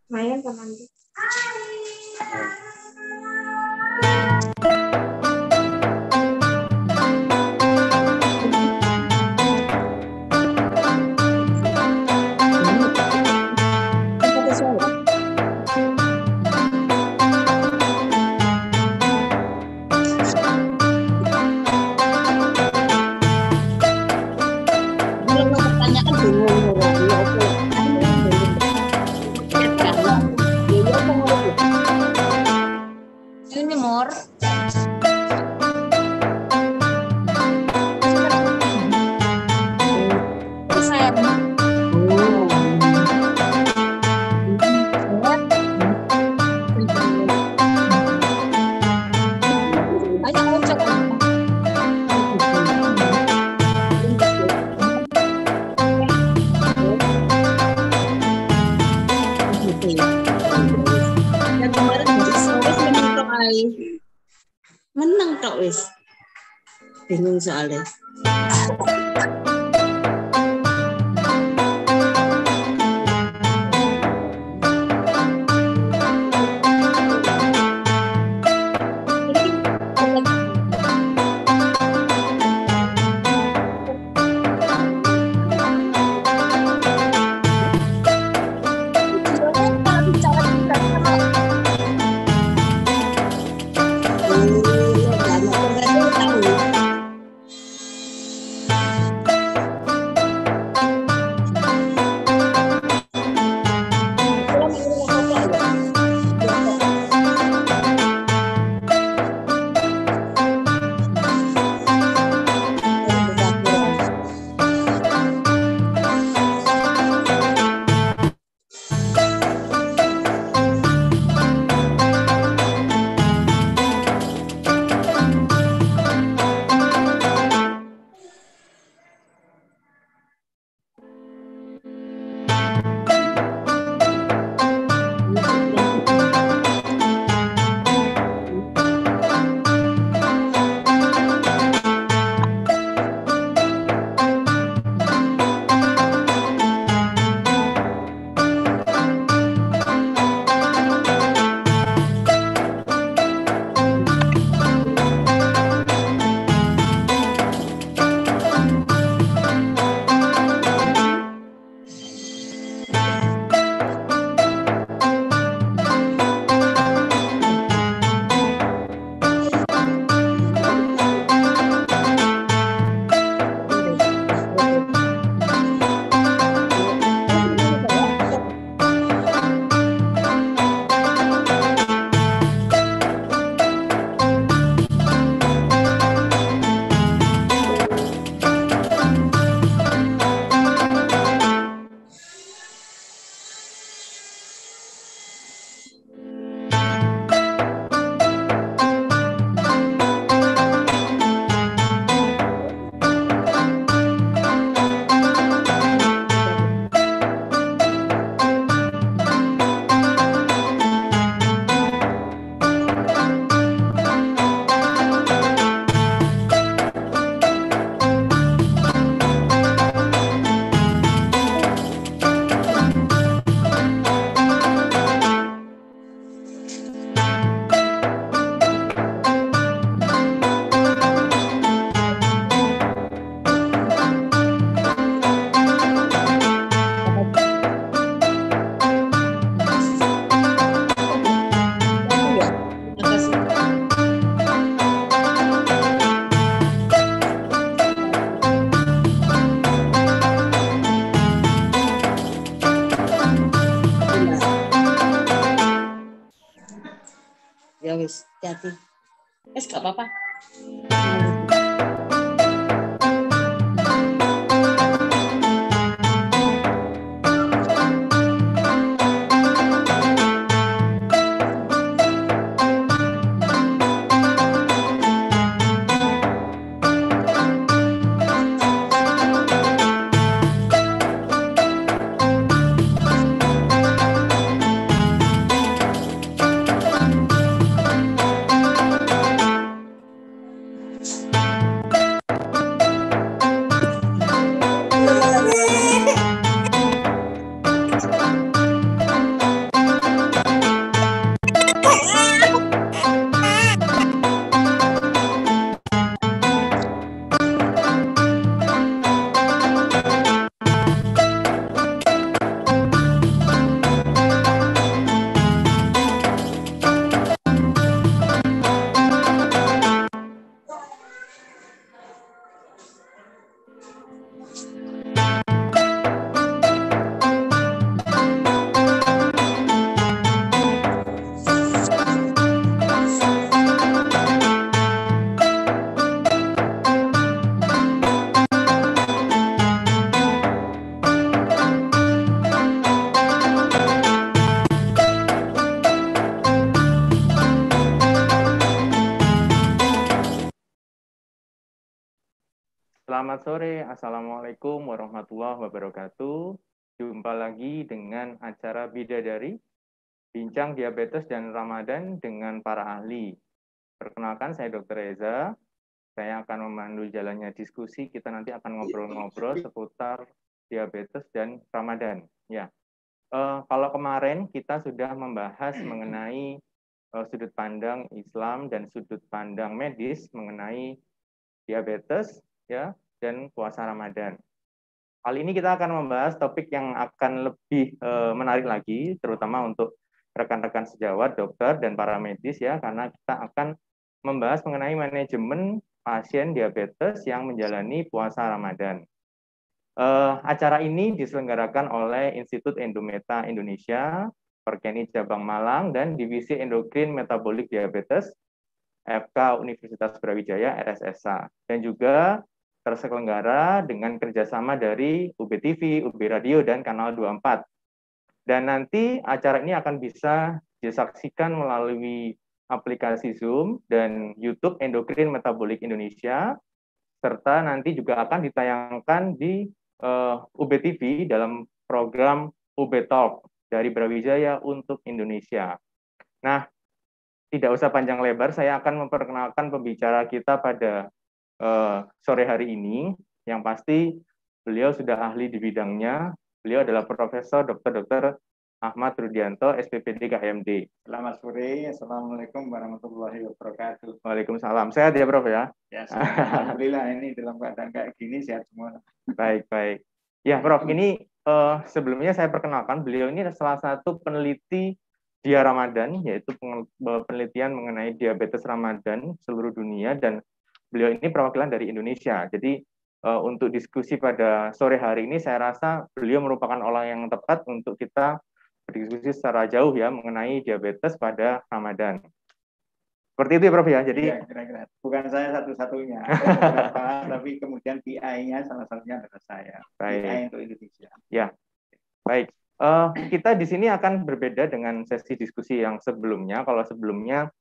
Main teman. Ini Mor. Menang tok wis. Bingung soalnya. Ya wis, hati-hati. Wis gak apa-apa. Selamat sore, Assalamualaikum warahmatullahi wabarakatuh. Jumpa lagi dengan acara Bidadari, Bincang Diabetes dan Ramadan dengan para ahli. Perkenalkan, saya Dr. Reza. Saya akan memandu jalannya diskusi. Kita nanti akan ngobrol-ngobrol seputar diabetes dan Ramadan. Ya, kalau kemarin kita sudah membahas mengenai sudut pandang Islam dan sudut pandang medis mengenai diabetes, ya, dan puasa Ramadan. Kali ini kita akan membahas topik yang akan lebih menarik lagi, terutama untuk rekan-rekan sejawat, dokter, dan para medis, ya, karena kita akan membahas mengenai manajemen pasien diabetes yang menjalani puasa Ramadan. Acara ini diselenggarakan oleh Institut Endometa Indonesia, Perkeni Cabang Malang, dan Divisi Endokrin Metabolik Diabetes, FK Universitas Brawijaya, RSSA, dan juga terselenggara dengan kerjasama dari UBTV, UB Radio, dan Kanal 24. Dan nanti acara ini akan bisa disaksikan melalui aplikasi Zoom dan YouTube Endokrin Metabolik Indonesia, serta nanti juga akan ditayangkan di UBTV dalam program UB Talk dari Brawijaya untuk Indonesia. Nah, tidak usah panjang lebar, saya akan memperkenalkan pembicara kita pada sore hari ini. Yang pasti beliau sudah ahli di bidangnya. Beliau adalah Profesor Dr. Ahmad Rudianto, SPPD KMD. Selamat sore, Assalamualaikum warahmatullahi wabarakatuh. Waalaikumsalam. Sehat ya, Prof ya? Ya, alhamdulillah ini dalam keadaan kayak gini sehat semua. Baik, baik. Ya, Prof, ini sebelumnya saya perkenalkan, beliau ini salah satu peneliti Dia Ramadan, yaitu penelitian mengenai diabetes Ramadan seluruh dunia, dan beliau ini perwakilan dari Indonesia. Jadi untuk diskusi pada sore hari ini, saya rasa beliau merupakan orang yang tepat untuk kita berdiskusi secara jauh ya mengenai diabetes pada Ramadan. Seperti itu ya, Prof ya. Jadi ya, kira-kira bukan saya satu-satunya, ada beberapa, tapi kemudian PI-nya salah satunya adalah saya. Baik. PI untuk Indonesia. Ya, baik. Kita di sini akan berbeda dengan sesi diskusi yang sebelumnya. Kalau sebelumnya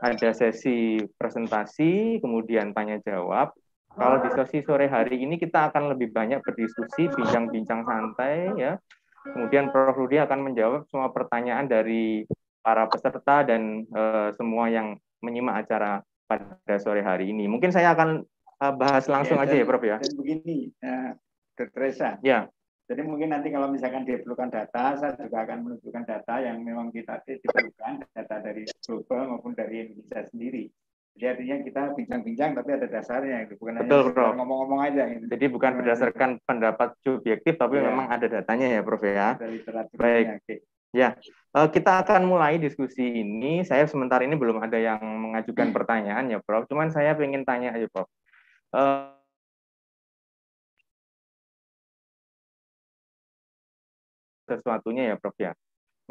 ada sesi presentasi, kemudian tanya jawab. Kalau di sesi sore hari ini kita akan lebih banyak berdiskusi, bincang-bincang santai, ya. Kemudian Prof. Rudi akan menjawab semua pertanyaan dari para peserta dan semua yang menyimak acara pada sore hari ini. Mungkin saya akan bahas langsung aja ya, Prof. ya. Dan begini, Dr. Reza. Ya. Jadi mungkin nanti kalau misalkan diperlukan data, saya juga akan menunjukkan data yang memang kita diperlukan, data dari global maupun dari Indonesia sendiri. Jadi artinya kita bincang-bincang tapi ada dasarnya, itu bukan hanya ngomong-ngomong aja. Gitu. Jadi bukan berdasarkan pendapat subjektif, tapi memang ada datanya ya, Prof. ya. Baik. Ya, kita akan mulai diskusi ini. Saya sementara ini belum ada yang mengajukan pertanyaan ya, Prof. Cuman saya ingin tanya aja, Prof. Sesuatunya ya, Prof. ya.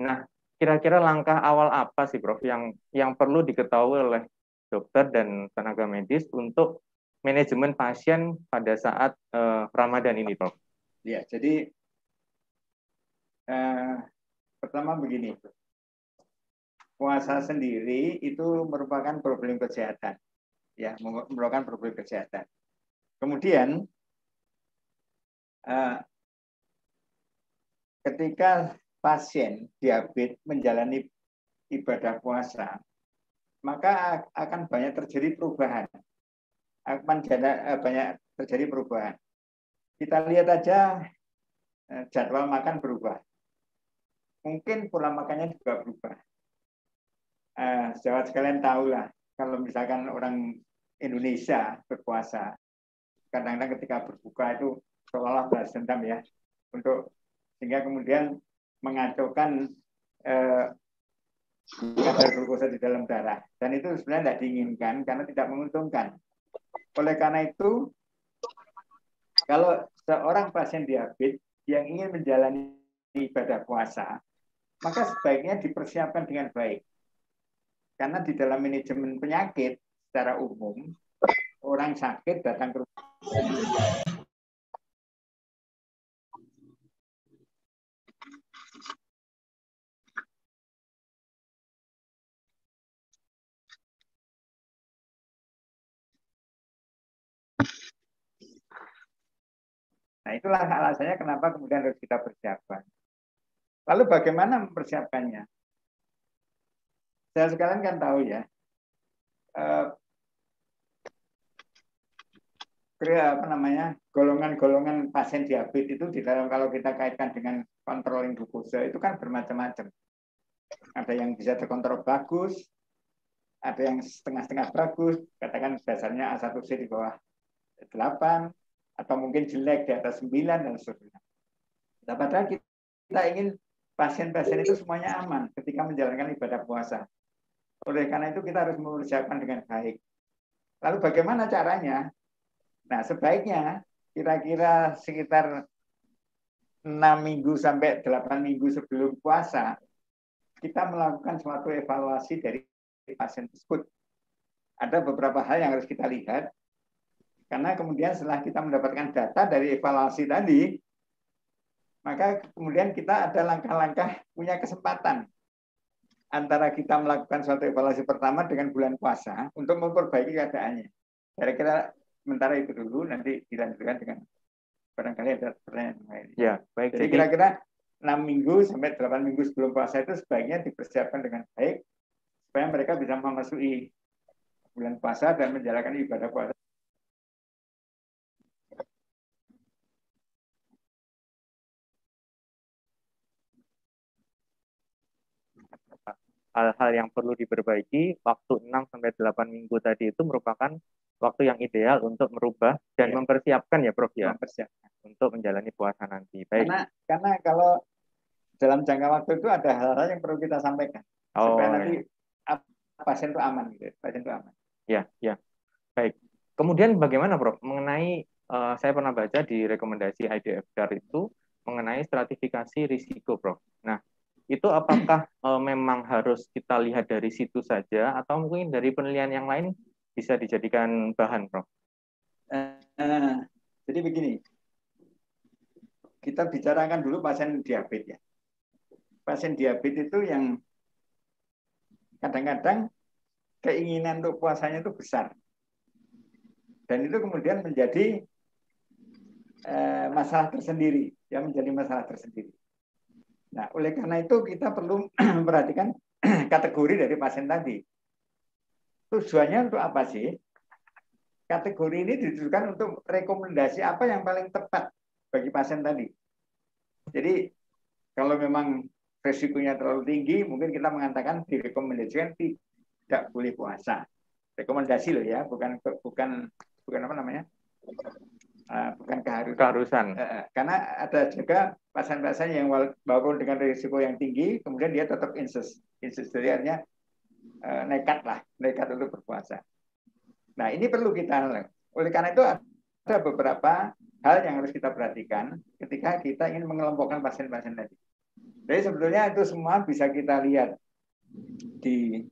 Nah, kira-kira langkah awal apa sih, Prof, yang perlu diketahui oleh dokter dan tenaga medis untuk manajemen pasien pada saat Ramadan ini, Prof? Ya, jadi pertama begini, puasa sendiri itu merupakan problem kesehatan, ya, merupakan problem kesehatan. Kemudian ketika pasien diabetes menjalani ibadah puasa, maka akan banyak terjadi perubahan. Banyak terjadi perubahan. Kita lihat aja jadwal makan berubah. Mungkin pola makannya juga berubah. Sejawat sekalian tahulah, kalau misalkan orang Indonesia berpuasa, kadang-kadang ketika berbuka itu seolah-olah balas dendam ya, sehingga kemudian mengacaukan kadar glukosa di dalam darah, dan itu sebenarnya tidak diinginkan karena tidak menguntungkan. Oleh karena itu, kalau seorang pasien diabetes yang ingin menjalani ibadah puasa, maka sebaiknya dipersiapkan dengan baik. Karena di dalam manajemen penyakit secara umum, orang sakit datang ke rumah. Nah, itulah alasannya kenapa kemudian harus kita persiapkan. Lalu bagaimana mempersiapkannya? Saya sekalian kan tahu ya, golongan-golongan pasien diabetes itu di dalam, kalau kita kaitkan dengan controlling glukosa itu kan bermacam-macam. Ada yang bisa terkontrol bagus, ada yang setengah-setengah bagus, katakan dasarnya A1C di bawah 8, atau mungkin jelek di atas 9 dan seterusnya. Nah, padahal kita ingin pasien-pasien itu semuanya aman ketika menjalankan ibadah puasa. Oleh karena itu kita harus mempersiapkan dengan baik. Lalu bagaimana caranya? Nah, sebaiknya kira-kira sekitar 6 minggu sampai 8 minggu sebelum puasa, kita melakukan suatu evaluasi dari pasien tersebut. Ada beberapa hal yang harus kita lihat, karena kemudian setelah kita mendapatkan data dari evaluasi tadi, maka kemudian kita ada langkah-langkah punya kesempatan antara kita melakukan suatu evaluasi pertama dengan bulan puasa untuk memperbaiki keadaannya. Kira-kira sementara itu dulu, nanti dilanjutkan dengan barangkali ada pertanyaan lain. Ya, baik. Jadi kira-kira 6 minggu sampai 8 minggu sebelum puasa itu sebaiknya dipersiapkan dengan baik supaya mereka bisa memasuki bulan puasa dan menjalankan ibadah puasa. Hal-hal yang perlu diperbaiki, waktu 6 sampai 8 minggu tadi itu merupakan waktu yang ideal untuk merubah dan mempersiapkan ya Prof ya, untuk menjalani puasa nanti. Baik. Karena kalau dalam jangka waktu itu ada hal-hal yang perlu kita sampaikan supaya nanti pasien itu aman gitu. Pasien itu aman. Ya, ya. Baik. Kemudian bagaimana Prof mengenai saya pernah baca di rekomendasi IDF-DAR itu mengenai stratifikasi risiko Prof. Nah, itu apakah memang harus kita lihat dari situ saja atau mungkin dari penelitian yang lain bisa dijadikan bahan, Prof? Jadi begini, kita bicarakan dulu pasien diabetes ya. Pasien diabetes itu yang kadang-kadang keinginan untuk puasanya itu besar. Dan itu kemudian menjadi masalah tersendiri, ya menjadi masalah tersendiri. Nah, oleh karena itu kita perlu memperhatikan kategori dari pasien tadi. Tujuannya untuk apa sih? Kategori ini ditujukan untuk rekomendasi apa yang paling tepat bagi pasien tadi. Jadi, kalau memang resikonya terlalu tinggi, mungkin kita mengatakan direkomendasikan tidak boleh puasa. Rekomendasi loh ya, bukan apa namanya? Bukan keharusan. Karena ada juga pasien-pasien yang walaupun dengan risiko yang tinggi, kemudian dia tetap insist artinya nekat untuk berpuasa. Nah, ini perlu kita. Oleh karena itu ada beberapa hal yang harus kita perhatikan ketika kita ingin mengelompokkan pasien-pasien tadi. Jadi sebetulnya itu semua bisa kita lihat di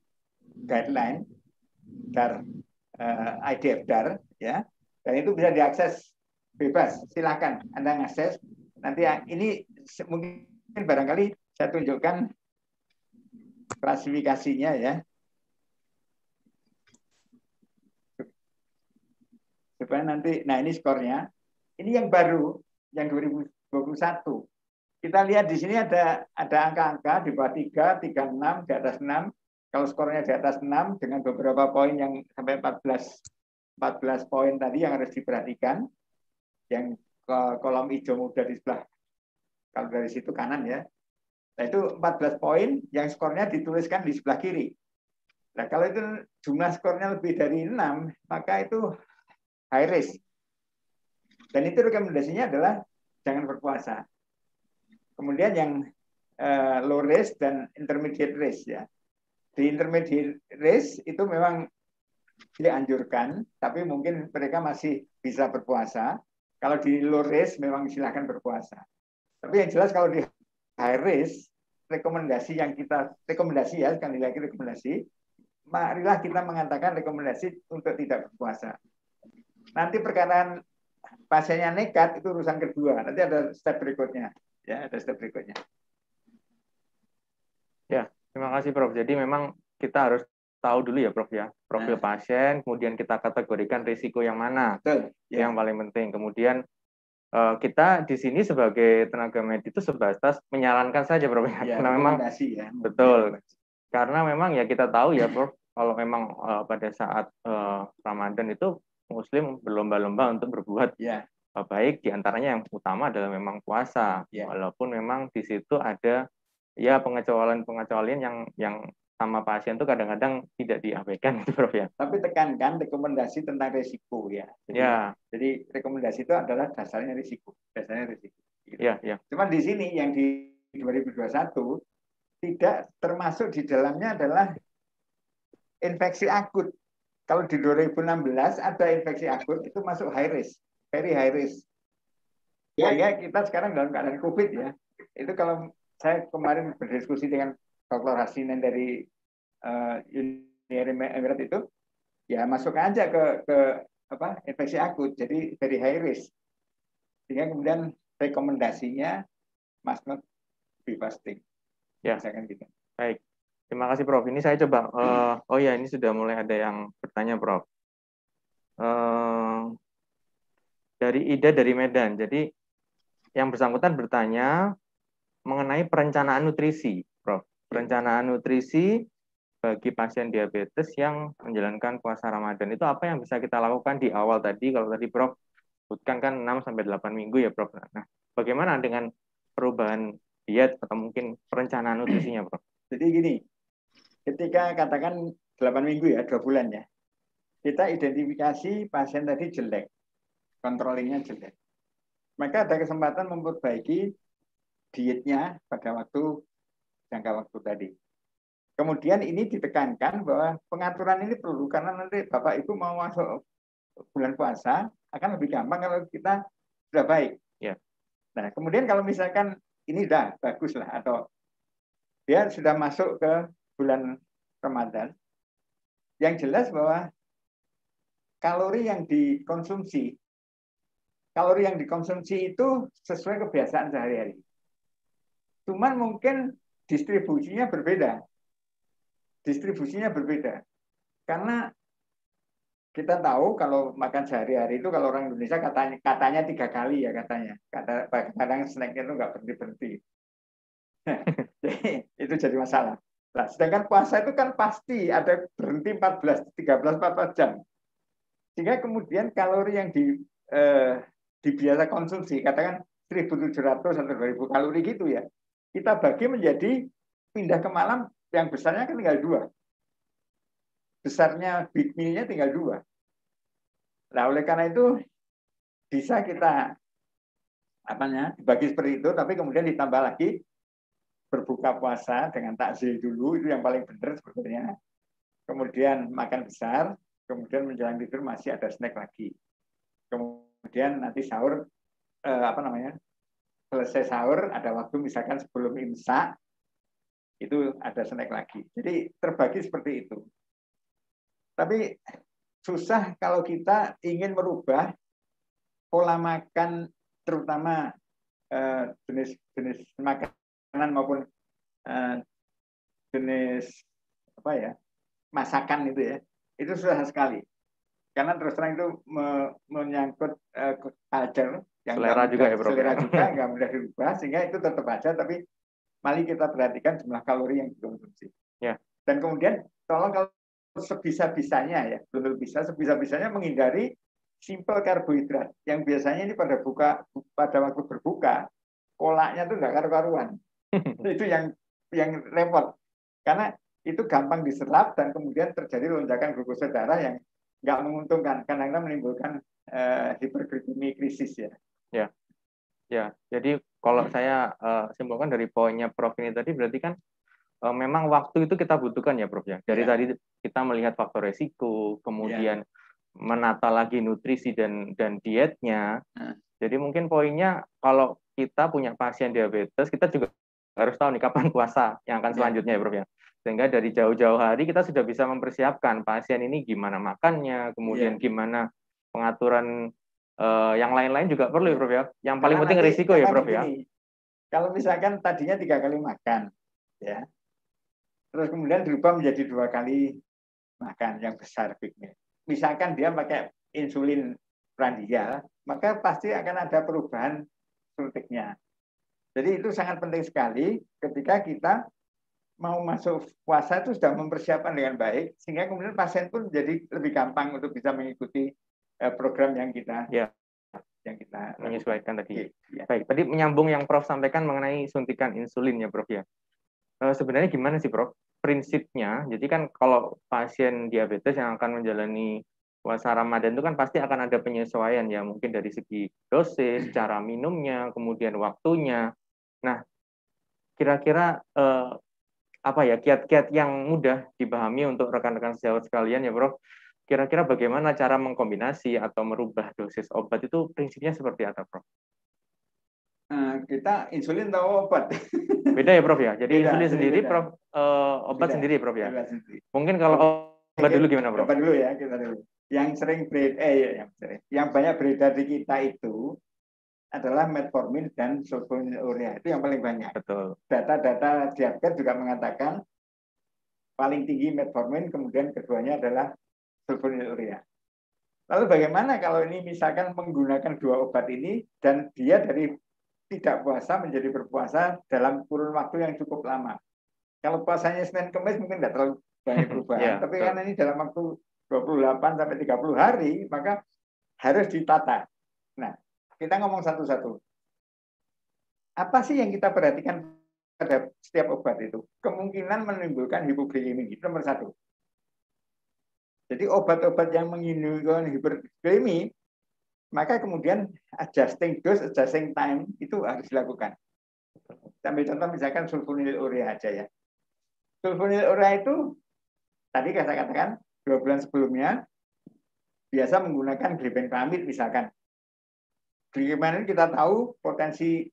guideline DAR, IDF-DAR, ya, dan itu bisa diakses bebas. Silakan Anda mengakses. Nanti ini mungkin barangkali saya tunjukkan klasifikasinya ya. Supaya nanti, nah ini skornya. Ini yang baru, yang 2021. Kita lihat di sini ada angka-angka di bawah 3, 36, di atas 6. Kalau skornya di atas 6 dengan beberapa poin yang sampai 14 poin tadi yang harus diperhatikan. Yang kolom hijau muda di sebelah, kalau dari situ kanan ya. Nah itu 14 poin yang skornya dituliskan di sebelah kiri. Nah kalau itu jumlah skornya lebih dari 6, maka itu high risk. Dan itu rekomendasinya adalah jangan berpuasa. Kemudian yang low risk dan intermediate risk ya. Di intermediate risk itu memang dianjurkan, tapi mungkin mereka masih bisa berpuasa. Kalau di low risk memang silakan berpuasa. Tapi yang jelas kalau di high risk, rekomendasi ya, sekali lagi rekomendasi, marilah kita mengatakan rekomendasi untuk tidak berpuasa. Nanti perkataan pasiennya nekat itu urusan kedua. Nanti ada step berikutnya. Ya, ada step berikutnya. Ya, terima kasih Prof. Jadi memang kita harus tahu dulu ya Prof ya, profil pasien, kemudian kita kategorikan risiko yang mana. Betul. Yang paling penting. Kemudian kita di sini sebagai tenaga medis itu sebatas menyarankan saja, Prof. Ya, Karena memang ya. betul. Karena memang ya kita tahu ya, Prof, kalau memang pada saat Ramadan itu Muslim berlomba-lomba untuk berbuat baik, diantaranya yang utama adalah memang puasa. Walaupun memang di situ ada ya pengecualian yang sama pasien itu kadang-kadang tidak diabaikan, gitu, Prof, ya. Tapi tekankan rekomendasi tentang risiko ya. Jadi rekomendasi itu adalah dasarnya risiko. Gitu. Cuma di sini yang di 2021 tidak termasuk di dalamnya adalah infeksi akut. Kalau di 2016 ada infeksi akut itu masuk high risk, very high risk. Sehingga kita sekarang dalam keadaan COVID ya. Itu kalau saya kemarin berdiskusi dengan Dr. Hasinen dari Uni Emirat itu, ya masuk aja ke infeksi akut, jadi very high risk. Sehingga kemudian rekomendasinya must not be fasting. Ya, gitu. Baik. Terima kasih, Prof. Ini saya coba. Oh ya, ini sudah mulai ada yang bertanya, Prof. Dari Ida dari Medan. Jadi yang bersangkutan bertanya mengenai perencanaan nutrisi, Prof. Perencanaan nutrisi bagi pasien diabetes yang menjalankan puasa Ramadan itu apa yang bisa kita lakukan di awal tadi? Kalau tadi Prof sebutkan kan 6-8 minggu ya, Prof. Nah, bagaimana dengan perubahan diet atau mungkin perencanaan nutrisinya, Prof? Jadi gini, ketika katakan 8 minggu ya, 2 bulan ya, kita identifikasi pasien tadi jelek, controllingnya jelek. Maka ada kesempatan memperbaiki dietnya pada jangka waktu tadi. Kemudian ini ditekankan bahwa pengaturan ini perlu, karena nanti Bapak Ibu mau masuk bulan puasa, akan lebih gampang kalau kita sudah baik. Ya. Nah, kemudian kalau misalkan ini udah bagus lah, atau dia sudah masuk ke bulan Ramadan, yang jelas bahwa kalori yang dikonsumsi itu sesuai kebiasaan sehari-hari. Cuman mungkin distribusinya berbeda. Karena kita tahu kalau makan sehari-hari itu, kalau orang Indonesia katanya 3 kali ya katanya. Kadang snacknya itu nggak berhenti-berhenti. Itu jadi masalah. Nah, sedangkan puasa itu kan pasti ada berhenti 13-14 jam. Sehingga kemudian kalori yang dibiasa konsumsi, katakan 1.700 atau 2.000 kalori gitu ya, kita bagi menjadi pindah ke malam yang besarnya kan tinggal 2. Besarnya big meal-nya tinggal 2. Nah, oleh karena itu bisa kita dibagi seperti itu, tapi kemudian ditambah lagi berbuka puasa dengan takjil dulu, itu yang paling benar sebetulnya. Kemudian makan besar, kemudian menjelang tidur masih ada snack lagi. Kemudian nanti sahur, selesai sahur ada waktu misalkan sebelum imsak, itu ada snack lagi. Jadi terbagi seperti itu. Tapi susah kalau kita ingin merubah pola makan, terutama jenis makanan maupun jenis masakan itu susah sekali. Karena terus terang itu menyangkut culture, yang selera juga ya, Prof. Selera juga nggak mudah dirubah, sehingga itu tetap aja. Tapi mari kita perhatikan jumlah kalori yang dikonsumsi. Ya. Dan kemudian tolong kalau sebisa-bisanya ya, betul sebisa-bisanya menghindari simple karbohidrat yang biasanya ini pada waktu berbuka kolaknya tuh nggak karu-karuan. Itu yang repot, karena itu gampang diserap dan kemudian terjadi lonjakan glukosa darah yang nggak menguntungkan, karena menimbulkan hiperglikemi krisis ya. Ya, jadi kalau saya simpulkan dari poinnya Prof ini tadi, berarti kan memang waktu itu kita butuhkan ya, Prof ya. Dari tadi kita melihat faktor resiko, kemudian menata lagi nutrisi dan dietnya. Jadi mungkin poinnya kalau kita punya pasien diabetes, kita juga harus tahu nih kapan puasa yang akan selanjutnya ya, Prof ya. Sehingga dari jauh-jauh hari kita sudah bisa mempersiapkan pasien ini gimana makannya, kemudian gimana pengaturan yang lain-lain juga perlu ya, Prof ya. Yang paling penting risiko ya, Prof ya. Kalau misalkan tadinya 3 kali makan, ya, terus kemudian dirubah menjadi 2 kali makan yang besar big meal. Misalkan dia pakai insulin prandial, maka pasti akan ada perubahan suntiknya. Jadi itu sangat penting sekali ketika kita mau masuk puasa itu sudah mempersiapkan dengan baik, sehingga kemudian pasien pun jadi lebih gampang untuk bisa mengikuti program yang kita menyesuaikan tadi. Ya. Baik, tadi menyambung yang Prof sampaikan mengenai suntikan insulin ya Prof ya. Sebenarnya gimana sih Prof prinsipnya? Jadi kan kalau pasien diabetes yang akan menjalani puasa Ramadan itu kan pasti akan ada penyesuaian ya, mungkin dari segi dosis, cara minumnya, kemudian waktunya. Nah, kira-kira apa ya kiat-kiat yang mudah dipahami untuk rekan-rekan sejawat sekalian ya Prof. Kira-kira bagaimana cara mengkombinasi atau merubah dosis obat itu prinsipnya seperti apa Prof? Kita insulin atau obat? Beda ya Prof ya. Jadi beda, insulin sendiri beda. Prof, obat beda, sendiri Prof ya. sendiri. Mungkin kalau obat dulu gimana Prof? Obat dulu ya kita dulu. Yang sering yang banyak beredar di kita itu adalah metformin dan sulfonylurea, itu yang paling banyak. Betul. Data-data diabetes juga mengatakan paling tinggi metformin, kemudian keduanya adalah sulfonylurea. Lalu bagaimana kalau ini misalkan menggunakan dua obat ini dan dia dari tidak puasa menjadi berpuasa dalam kurun waktu yang cukup lama. Kalau puasanya Senin Kamis mungkin tidak terlalu banyak perubahan, tapi karena ini dalam waktu 28 sampai 30 hari, maka harus ditata. Nah, kita ngomong satu-satu. Apa sih yang kita perhatikan pada setiap obat itu? Kemungkinan menimbulkan hipoglikemi, itu nomor satu. Jadi obat-obat yang menimbulkan hipoglikemi, maka kemudian adjusting dose, adjusting time itu harus dilakukan. Sambil contoh misalkan sulfonylurea aja ya. Sulfonylurea itu tadi saya katakan 2 bulan sebelumnya biasa menggunakan glibenclamid misalkan. Glibenclamid kita tahu potensi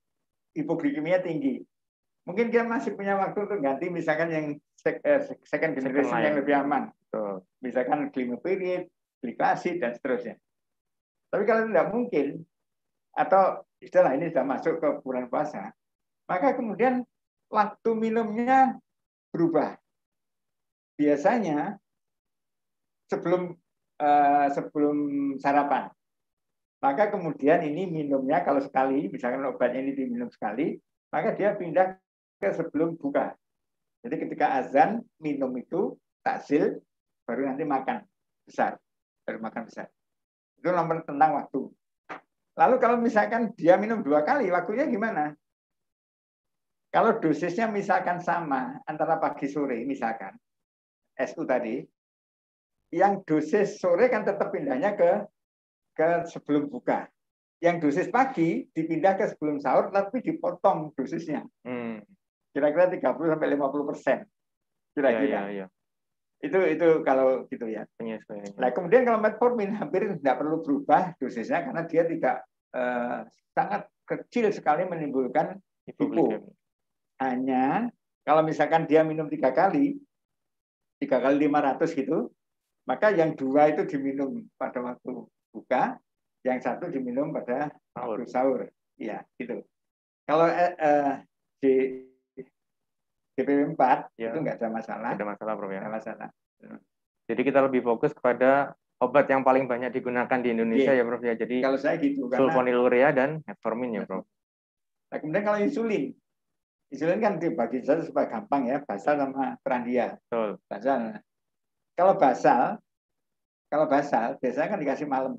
hipoglikemia tinggi. Mungkin kita masih punya waktu untuk ganti misalkan yang second generation yang lebih aman. Misalkan glimepiride, glikasid dan seterusnya. Tapi kalau tidak mungkin, atau istilah ini sudah masuk ke bulan puasa, maka kemudian waktu minumnya berubah. Biasanya sebelum sarapan. Maka kemudian ini minumnya kalau sekali, misalkan obatnya ini diminum sekali, maka dia pindah ke sebelum buka. Jadi ketika azan, minum itu takjil, baru nanti makan besar. Baru makan besar. Itu nomor tentang waktu. Lalu kalau misalkan dia minum 2 kali, waktunya gimana? Kalau dosisnya misalkan sama antara pagi sore, misalkan SU tadi, yang dosis sore kan tetap pindahnya ke sebelum buka. Yang dosis pagi dipindah ke sebelum sahur, tapi dipotong dosisnya. Kira-kira 30-50%. Kira-kira. Ya. Itu kalau gitu ya. Nah kemudian kalau metformin hampir tidak perlu berubah dosisnya karena dia tidak sangat kecil sekali menimbulkan hipo. Hanya kalau misalkan dia minum 3 kali 500 gitu, maka yang 2 itu diminum pada waktu buka, yang 1 diminum pada waktu sahur. Ya gitu. Kalau di DPP 4 ya, itu nggak ada masalah. Tidak ada masalah, Prof ya. Nggak masalah. Jadi kita lebih fokus kepada obat yang paling banyak digunakan di Indonesia ya, Prof ya. Jadi kalau saya gitu, sulfonylurea dan metformin ya, Prof. Nah, kemudian kalau insulin kan dibagi saja supaya gampang ya, basal sama prandial. Betul. Basal. Kalau basal biasanya kan dikasih malam.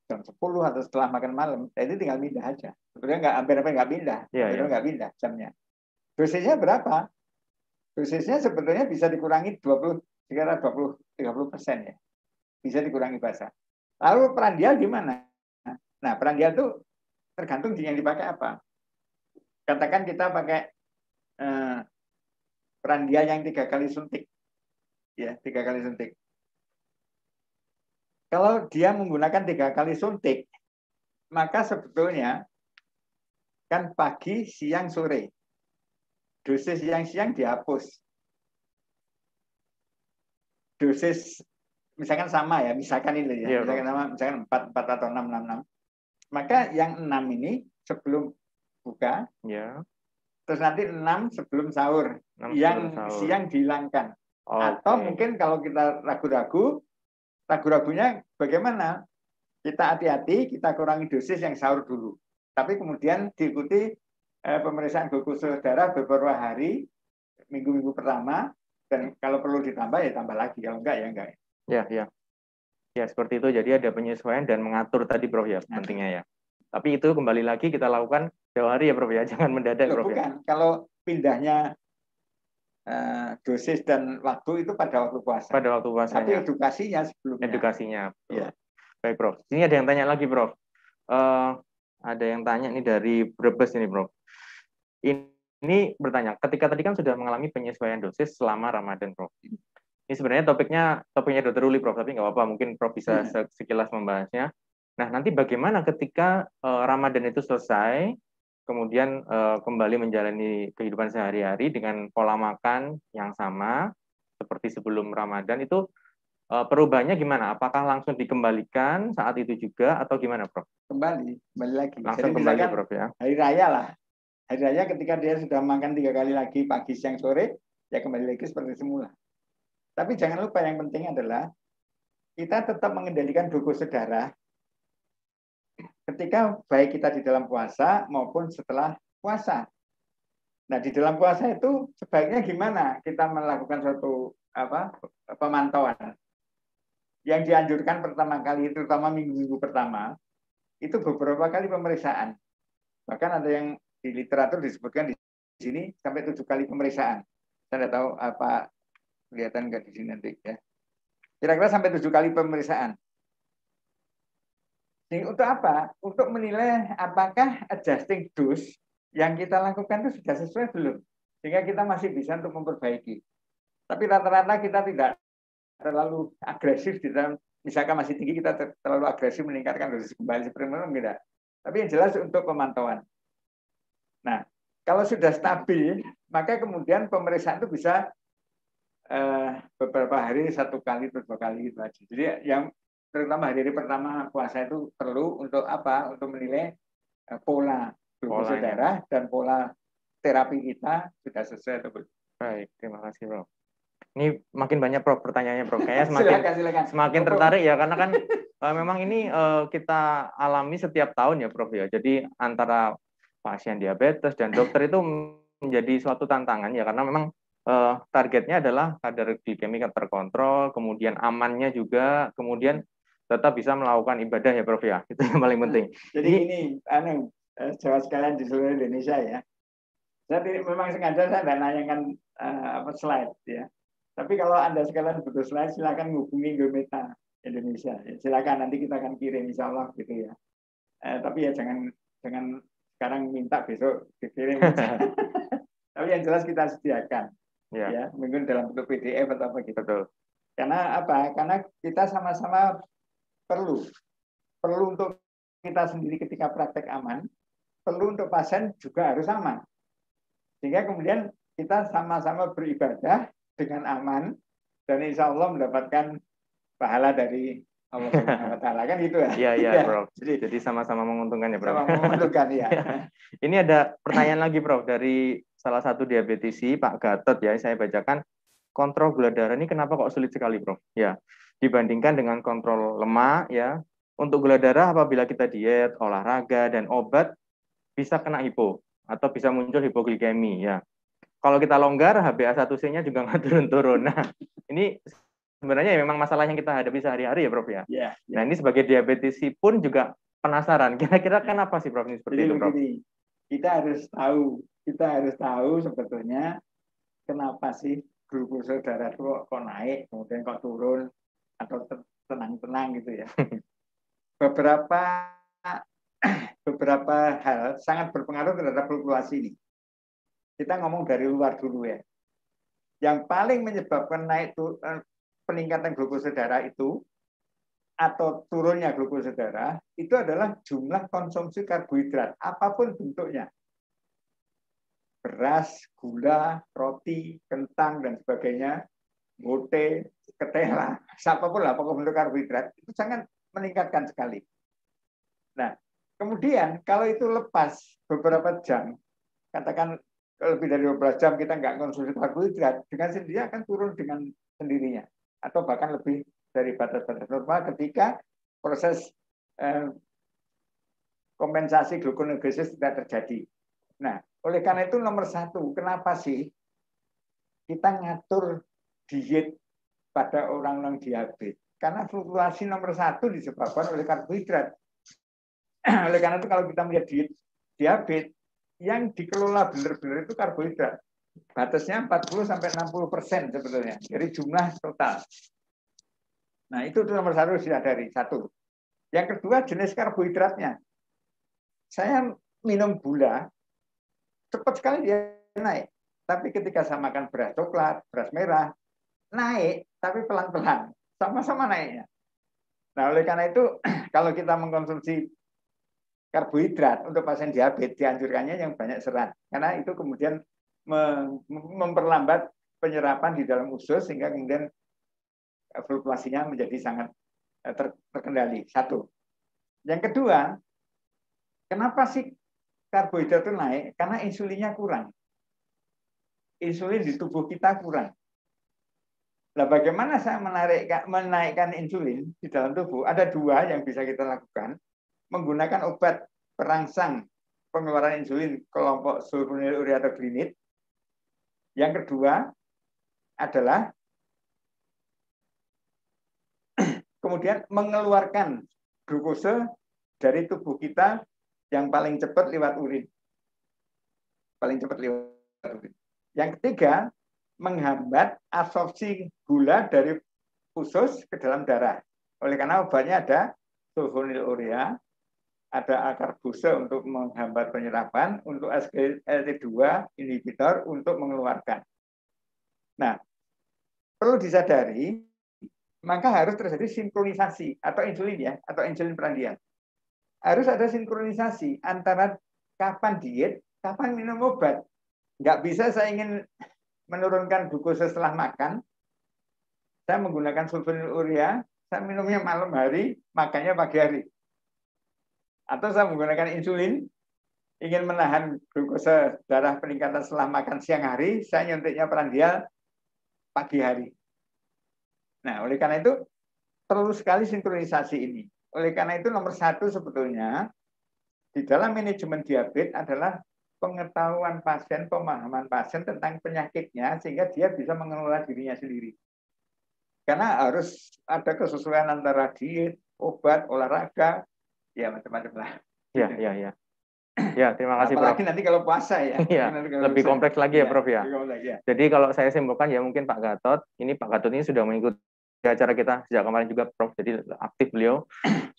Jam 10 atau setelah makan malam, jadi tinggal pindah aja. Sebenarnya hampir nggak pindah, nggak pindah jamnya. Dosisnya berapa? Dosisnya sebetulnya bisa dikurangi 20-30% ya. Bisa dikurangi basal. Lalu prandial gimana? Nah, prandial itu tergantung yang dipakai apa. Katakan kita pakai prandial yang 3 kali suntik. Ya, 3 kali suntik. Kalau dia menggunakan 3 kali suntik, maka sebetulnya kan pagi, siang, sore. Dosis siang dihapus. Dosis misalkan sama ya, misalkan ini ya, misalkan 4 atau 6. Maka yang 6 ini sebelum buka, ya. Terus nanti 6 sebelum sahur, yang siang dihilangkan. Atau mungkin kalau kita ragu-ragunya bagaimana? kita hati-hati, kita kurangi dosis yang sahur dulu. Tapi kemudian diikuti pemeriksaan glukosa darah beberapa hari, minggu-minggu pertama, dan kalau perlu ditambah ya tambah lagi, kalau enggak ya enggak. Ya seperti itu. Jadi ada penyesuaian dan mengatur tadi, Prof ya, pentingnya ya. Tapi itu kembali lagi kita lakukan jauh hari ya, Prof ya, jangan mendadak, Prof. Bukan, kalau pindahnya dosis dan waktu itu pada waktu puasa. Pada waktu puasanya. Tapi edukasinya sebelumnya. Edukasinya. Ya. Baik, Prof. Ini ada yang tanya lagi, Prof. Ada yang tanya ini dari Brebes ini, Prof. Ini bertanya, ketika tadi kan sudah mengalami penyesuaian dosis selama Ramadan, Prof. Ini sebenarnya topiknya Dr. Uli, Prof. Tapi nggak apa-apa, mungkin Prof bisa sekilas membahasnya. Nah, nanti bagaimana ketika Ramadan itu selesai, kemudian kembali menjalani kehidupan sehari-hari dengan pola makan yang sama seperti sebelum Ramadan, itu perubahannya gimana? Apakah langsung dikembalikan saat itu juga atau gimana, Prof? Kembali lagi. Langsung jadi kembali, Prof ya. Hari raya lah. Hari raya ketika dia sudah makan 3 kali lagi pagi, siang, sore, ya kembali lagi seperti semula. Tapi jangan lupa yang penting adalah kita tetap mengendalikan glukosa darah ketika baik kita di dalam puasa maupun setelah puasa. Nah, di dalam puasa itu sebaiknya gimana kita melakukan suatu pemantauan. Yang dianjurkan pertama kali, terutama minggu-minggu pertama, itu beberapa kali pemeriksaan. Bahkan ada yang di literatur disebutkan di sini sampai 7 kali pemeriksaan. Saya tidak tahu apa kelihatan nggak di sini nanti ya. Kira-kira sampai 7 kali pemeriksaan. Jadi untuk apa? Untuk menilai apakah adjusting dose yang kita lakukan itu sudah sesuai belum. Sehingga kita masih bisa untuk memperbaiki. Tapi rata-rata kita tidak terlalu agresif di dalam, misalkan masih tinggi kita terlalu agresif meningkatkan dosis kembali seperti itu, tidak. Tapi yang jelas untuk pemantauan. Nah, kalau sudah stabil, maka kemudian pemeriksaan itu bisa beberapa hari 1 kali atau 2 kali itu aja. Jadi yang terutama hari pertama puasa itu perlu untuk apa? Untuk menilai pola glukosa darah dan pola terapi kita sudah sesuai atau belum. Baik, terima kasih, Prof. Ini makin banyak, Prof, pertanyaannya, Prof. Kayaknya silakan. Semakin tertarik ya, karena kan memang ini kita alami setiap tahun ya, Prof ya. Jadi antara pasien diabetes dan dokter itu menjadi suatu tantangan ya, karena memang targetnya adalah kadar glikemik terkontrol, kemudian amannya juga, kemudian tetap bisa melakukan ibadah ya, Prof ya. Itu yang paling penting. Jadi ini jawab sekalian di seluruh Indonesia ya. Jadi memang sengaja saya tidak nanyakan slide ya. Tapi kalau Anda sekalian butuh slide, silakan hubungi Geometa Indonesia. Silakan, nanti kita akan kirim insya Allah gitu ya. Tapi ya jangan sekarang minta, besok dikirim. Tapi yang jelas kita sediakan. Ya, mungkin dalam bentuk PDF atau apa gitu. Betul. Karena apa? Karena kita sama-sama perlu untuk kita sendiri ketika praktek aman, perlu untuk pasien juga harus aman. Sehingga kemudian kita sama-sama beribadah dengan aman dan insya Allah mendapatkan pahala dari Allah Subhanahu wa Ta'ala, kan gitu ya. Iya, Prof. Jadi sama-sama menguntungkan ya, Prof. Sama menguntungkan ya. Ini ada pertanyaan lagi, Prof, dari salah satu diabetisi, Pak Gatot ya. Saya bacakan, kontrol gula darah ini kenapa kok sulit sekali, Prof? Ya, dibandingkan dengan kontrol lemak ya. Untuk gula darah apabila kita diet, olahraga dan obat bisa kena hipo atau bisa muncul hipoglikemi ya. Kalau kita longgar, HbA1c-nya juga nggak turun-turun. Nah, ini sebenarnya memang masalah yang kita hadapi sehari-hari ya, Prof ya. Nah, ini sebagai diabetisi pun juga penasaran. Kira-kira kenapa sih, Prof, ini seperti itu, Prof? Kita harus tahu sebetulnya kenapa sih glukosa darah itu kok naik, kemudian kok turun atau tenang-tenang gitu ya. Beberapa hal sangat berpengaruh terhadap fluktuasi ini. Kita ngomong dari luar dulu ya. Yang paling menyebabkan peningkatan glukosa darah itu atau turunnya glukosa darah itu adalah jumlah konsumsi karbohidrat apapun bentuknya. Beras, gula, roti, kentang dan sebagainya, bote, ketela, siapapun lah pokok bentuk karbohidrat itu sangat meningkatkan sekali. Nah, kemudian kalau itu lepas beberapa jam, katakan lebih dari 12 jam kita nggak konsumsi karbohidrat, dengan sendirinya akan turun dengan sendirinya. Atau bahkan lebih dari batas-batas normal ketika proses kompensasi gluconeogenesis tidak terjadi. Nah, oleh karena itu nomor satu, kenapa sih kita ngatur diet pada orang-orang diabetes? Karena fluktuasi nomor satu disebabkan oleh karbohidrat. Oleh karena itu kalau kita melihat diet diabetes, yang dikelola benar-benar itu karbohidrat. Batasnya 40-60% sebetulnya dari jumlah total. Nah, itu nomor satu disadari. Satu. Yang kedua, jenis karbohidratnya. Saya minum gula, cepat sekali dia naik. Tapi ketika saya makan beras coklat, beras merah, naik, tapi pelan-pelan. Sama-sama naiknya. Nah, oleh karena itu, kalau kita mengkonsumsi karbohidrat untuk pasien diabetes, dianjurkannya yang banyak serat. Karena itu kemudian memperlambat penyerapan di dalam usus, sehingga kemudian fluktuasinya menjadi sangat terkendali. Satu. Yang kedua, kenapa sih karbohidrat itu naik? Karena insulinnya kurang. Insulin di tubuh kita kurang. Nah, bagaimana saya menaikkan insulin di dalam tubuh? Ada dua yang bisa kita lakukan. Menggunakan obat perangsang pengeluaran insulin kelompok sulfonylurea atau glinit. Yang kedua adalah kemudian mengeluarkan glukose dari tubuh kita yang paling cepat lewat urin. Paling cepat lewat urin. Yang ketiga, menghambat absorpsi gula dari usus ke dalam darah. Oleh karena obatnya ada sulfonylurea, ada akarbose untuk menghambat penyerapan, untuk SGLT2 inhibitor untuk mengeluarkan. Nah, perlu disadari, maka harus terjadi sinkronisasi atau insulin ya, atau insulin prandial. Harus ada sinkronisasi antara kapan diet, kapan minum obat. Nggak bisa saya ingin menurunkan glukosa setelah makan, saya menggunakan sulfonylurea, saya minumnya malam hari, makannya pagi hari. Atau saya menggunakan insulin, ingin menahan glukosa darah peningkatan setelah makan siang hari, saya nyuntiknya prandial pagi hari. Nah, oleh karena itu, perlu sekali sinkronisasi ini. Oleh karena itu, nomor satu sebetulnya, di dalam manajemen diabetes adalah pengetahuan pasien, pemahaman pasien tentang penyakitnya, sehingga dia bisa mengelola dirinya sendiri. Karena harus ada kesesuaian antara diet, obat, olahraga, ya macam-macam lah. Ya, terima kasih, Apalagi Prof. nanti kalau puasa ya. Iya, lebih kompleks lagi ya, Prof ya. Ya. Jadi kalau saya simpulkan ya mungkin Pak Gatot ini sudah mengikuti acara kita sejak kemarin juga, Prof. Jadi aktif beliau.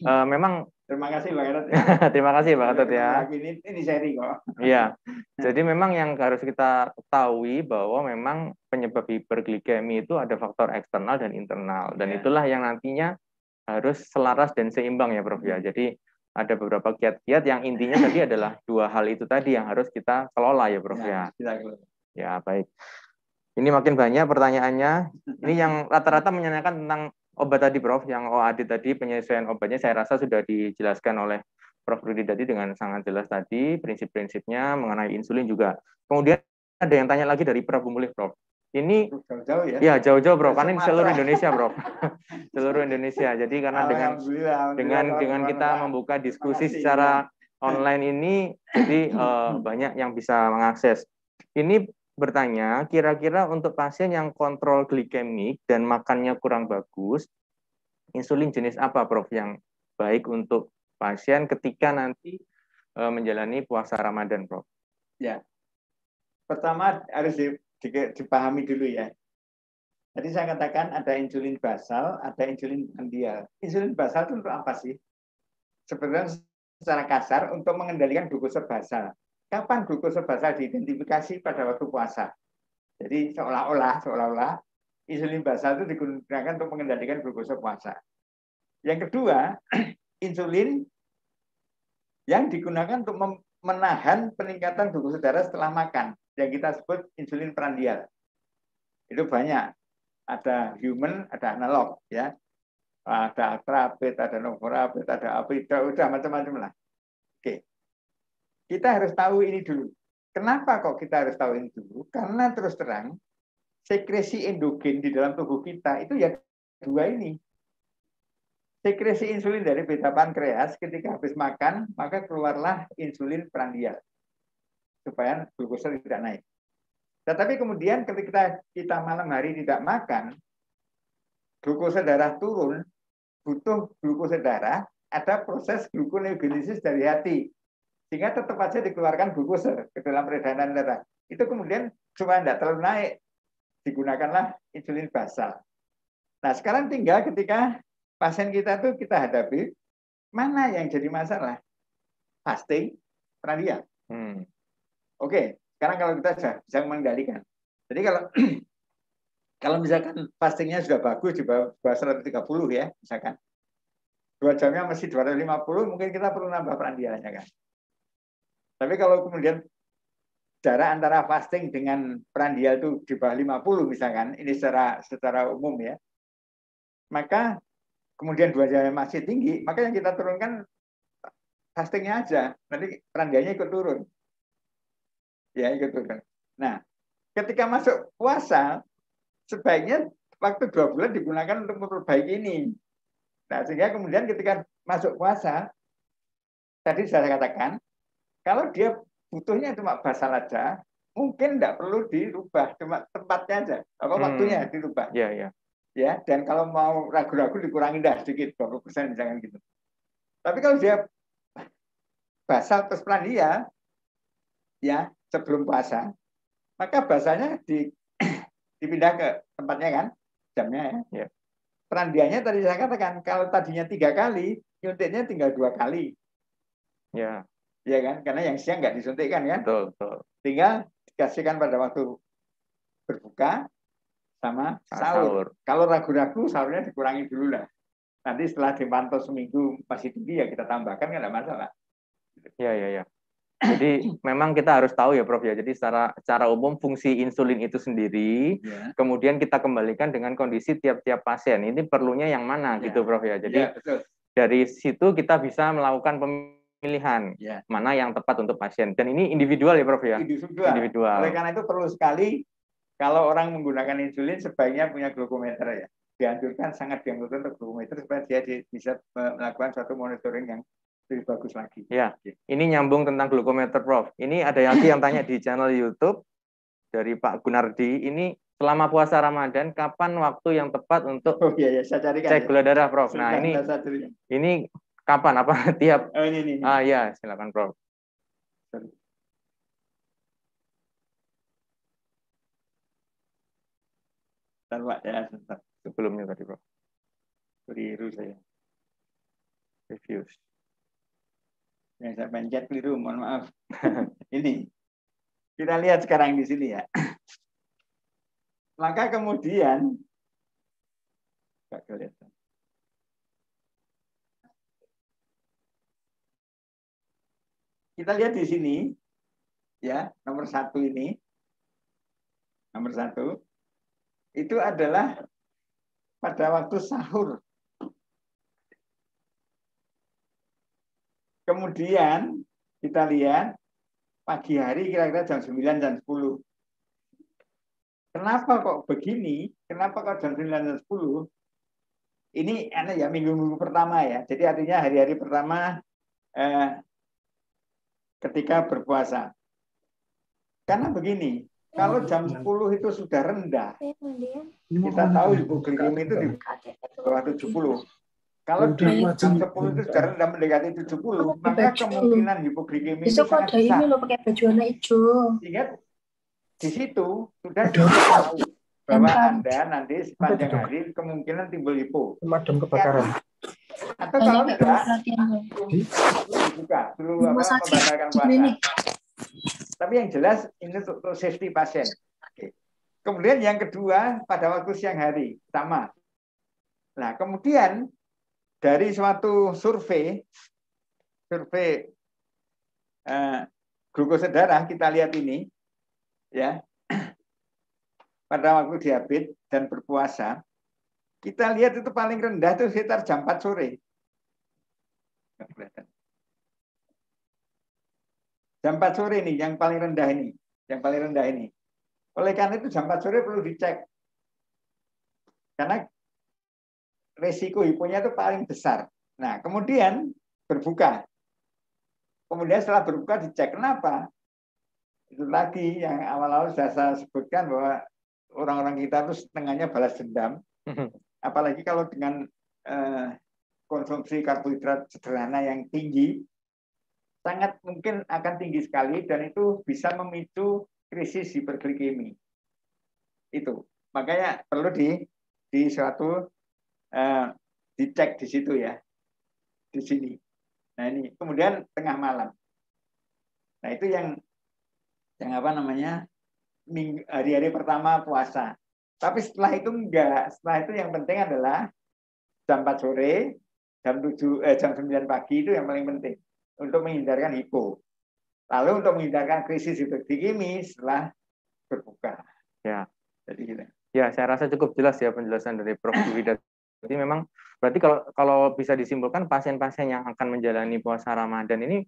Memang terima kasih Pak Gatot. Terima kasih Pak Gatot ya. Ini seri kok. Iya. Jadi memang yang harus kita ketahui bahwa memang penyebab hiperglikemi itu ada faktor eksternal dan internal, dan itulah yang nantinya harus selaras dan seimbang ya, Prof ya. Jadi ada beberapa kiat-kiat yang intinya tadi adalah dua hal itu tadi yang harus kita kelola ya, Prof ya. Ya, baik. Ini makin banyak pertanyaannya. Ini yang rata-rata menanyakan tentang obat tadi, Prof. Yang OAD tadi, penyesuaian obatnya saya rasa sudah dijelaskan oleh Prof. Rudi tadi dengan sangat jelas tadi, prinsip-prinsipnya mengenai insulin juga. Kemudian ada yang tanya lagi dari Prof. Bumulih, Prof. Ini jauh-jauh ya? Ya, jauh-jauh, Prof. Karena ini seluruh Indonesia, Prof. Seluruh Indonesia. Jadi karena dengan kita membuka diskusi secara online ini, jadi banyak yang bisa mengakses. Ini bertanya, kira-kira untuk pasien yang kontrol glikemik dan makannya kurang bagus, insulin jenis apa, Prof, yang baik untuk pasien ketika nanti menjalani puasa Ramadan, Prof? Ya, pertama harus dipahami dulu ya. Tadi saya katakan ada insulin basal, ada insulin prandial. Insulin basal itu untuk apa sih? Sebenarnya secara kasar untuk mengendalikan glukosa basal. Kapan glukosa basal diidentifikasi? Pada waktu puasa. Jadi seolah-olah insulin basal itu digunakan untuk mengendalikan glukosa puasa. Yang kedua, insulin yang digunakan untuk menahan peningkatan glukosa darah setelah makan, yang kita sebut insulin prandial. Itu banyak. Ada human, ada analog, ya. Ada atrapid, ada novorapid, ada apida, udah macam-macam lah. Oke. Kita harus tahu ini dulu. Kenapa kok kita harus tahu ini dulu? Karena terus terang, sekresi endogen di dalam tubuh kita itu ya dua ini. sekresi insulin dari beta pankreas ketika habis makan, maka keluarlah insulin prandial supaya glukosa tidak naik. Tetapi kemudian ketika kita malam hari tidak makan, glukosa darah turun, butuh glukosa darah, ada proses gluconeogenesis dari hati, sehingga tetap saja dikeluarkan glukosa ke dalam peredaran darah. Itu kemudian supaya tidak terlalu naik, digunakanlah insulin basal. Nah, sekarang tinggal ketika pasien kita tuh kita hadapi, mana yang jadi masalah? Fasting, prandial. Oke, sekarang kalau kita sudah bisa mengendalikan. Jadi kalau misalkan fastingnya sudah bagus di bawah 130 ya, misalkan 2 jamnya masih 250, mungkin kita perlu nambah prandialnya kan. Tapi kalau kemudian jarak antara fasting dengan prandial itu di bawah 50 misalkan, ini secara umum ya, maka kemudian 2 jamnya masih tinggi, maka yang kita turunkan fastingnya aja, nanti prandialnya ikut turun. Ya, ikut turun. Nah, ketika masuk puasa, sebaiknya waktu 2 bulan digunakan untuk memperbaiki ini. Nah, sehingga kemudian ketika masuk puasa, tadi saya katakan, kalau dia butuhnya cuma basal aja, mungkin tidak perlu dirubah, cuma tempatnya aja, waktunya dirubah. Ya, dan kalau mau ragu-ragu dikurangi dah sedikit, 20% misalkan gitu. Tapi kalau dia basal terus prandial, ya sebelum puasa, maka basalnya dipindah ke tempatnya kan, jamnya ya. Prandialnya tadi saya katakan, kalau tadinya 3 kali, nyuntiknya tinggal 2 kali. Ya kan, karena yang siang nggak disuntikkan kan. Betul. Tinggal dikasihkan pada waktu berbuka sama sahur. Kalau ragu-ragu, sahurnya dikurangi dulu lah. Nanti setelah dipantau seminggu masih tinggi ya kita tambahkan, nggak ada masalah. Ya. Jadi memang kita harus tahu ya Prof ya. Jadi secara umum fungsi insulin itu sendiri, kemudian kita kembalikan dengan kondisi tiap-tiap pasien. Ini perlunya yang mana gitu Prof ya. Jadi betul. Dari situ kita bisa melakukan pemilihan mana yang tepat untuk pasien. Dan ini individual ya Prof ya. Individual. Oleh karena itu perlu sekali kalau orang menggunakan insulin sebaiknya punya glukometer ya. Sangat dianjurkan untuk glukometer supaya dia bisa melakukan suatu monitoring yang lebih bagus lagi. Ya, ini nyambung tentang glukometer, Prof. Ini ada lagi yang tanya di channel YouTube dari Pak Gunardi. Ini selama puasa Ramadan, kapan waktu yang tepat untuk saya carikan, cek gula darah, Prof? Nah, ini kapan? Apa tiap? Ini. Ya, silakan, Prof. Bentar, Pak, ya, sebentar. Sebelumnya tadi, Prof. Keliru saya. Reviews. Yang saya pencet keliru, mohon maaf. Ini kita lihat sekarang di sini ya. Maka kemudian kita lihat di sini ya, nomor 1 ini, nomor 1 itu adalah pada waktu sahur. Kemudian kita lihat pagi hari kira-kira jam 9 jam 10. Kenapa kok begini? Kenapa kok jam 9 jam 10? Ini ya minggu-minggu pertama ya. Jadi artinya hari-hari pertama ketika berpuasa. Karena begini, kalau jam 10 itu sudah rendah, kita tahu hipoglikemi itu di bawah 70. Kalau di jam 10 itu sudah rendah mendekati 70, maka kemungkinan hipoglikemi itu sangat besar. Ini loh pakai baju warna hijau. Sehingga di situ sudah tahu bahwa Anda nanti sepanjang hari kemungkinan timbul hipo. Pemadam kebakaran. Atau kalau enggak, dibuka dulu membatalkan puasa. Tapi yang jelas ini untuk safety pasien. Kemudian yang kedua pada waktu siang hari sama. Nah kemudian dari suatu survei glukosa darah kita lihat ini ya pada waktu diabetes dan berpuasa kita lihat itu paling rendah itu sekitar jam 4 sore. Jam 4 sore ini yang paling rendah ini, Oleh karena itu jam 4 sore perlu dicek. Karena resiko hiponya itu paling besar. Nah, kemudian berbuka. Kemudian setelah berbuka dicek kenapa. Itu lagi yang awal-awal sudah saya sebutkan bahwa orang-orang kita itu setengahnya balas dendam. Apalagi kalau dengan konsumsi karbohidrat sederhana yang tinggi, sangat mungkin akan tinggi sekali dan itu bisa memicu krisis hiperglikemi. Itu. Makanya perlu di suatu dicek di situ ya. Di sini. Nah, ini kemudian tengah malam. Nah, itu yang apa namanya? Hari-hari pertama puasa. Tapi setelah itu enggak. Setelah itu yang penting adalah jam 4 sore, jam 9 pagi itu yang paling penting untuk menghindarkan hipo. Lalu untuk menghindarkan krisis hiperglikemi setelah berbuka. Ya. Jadi gitu. Ya, saya rasa cukup jelas ya penjelasan dari Prof. Dwi. Jadi memang berarti kalau bisa disimpulkan pasien-pasien yang akan menjalani puasa Ramadan ini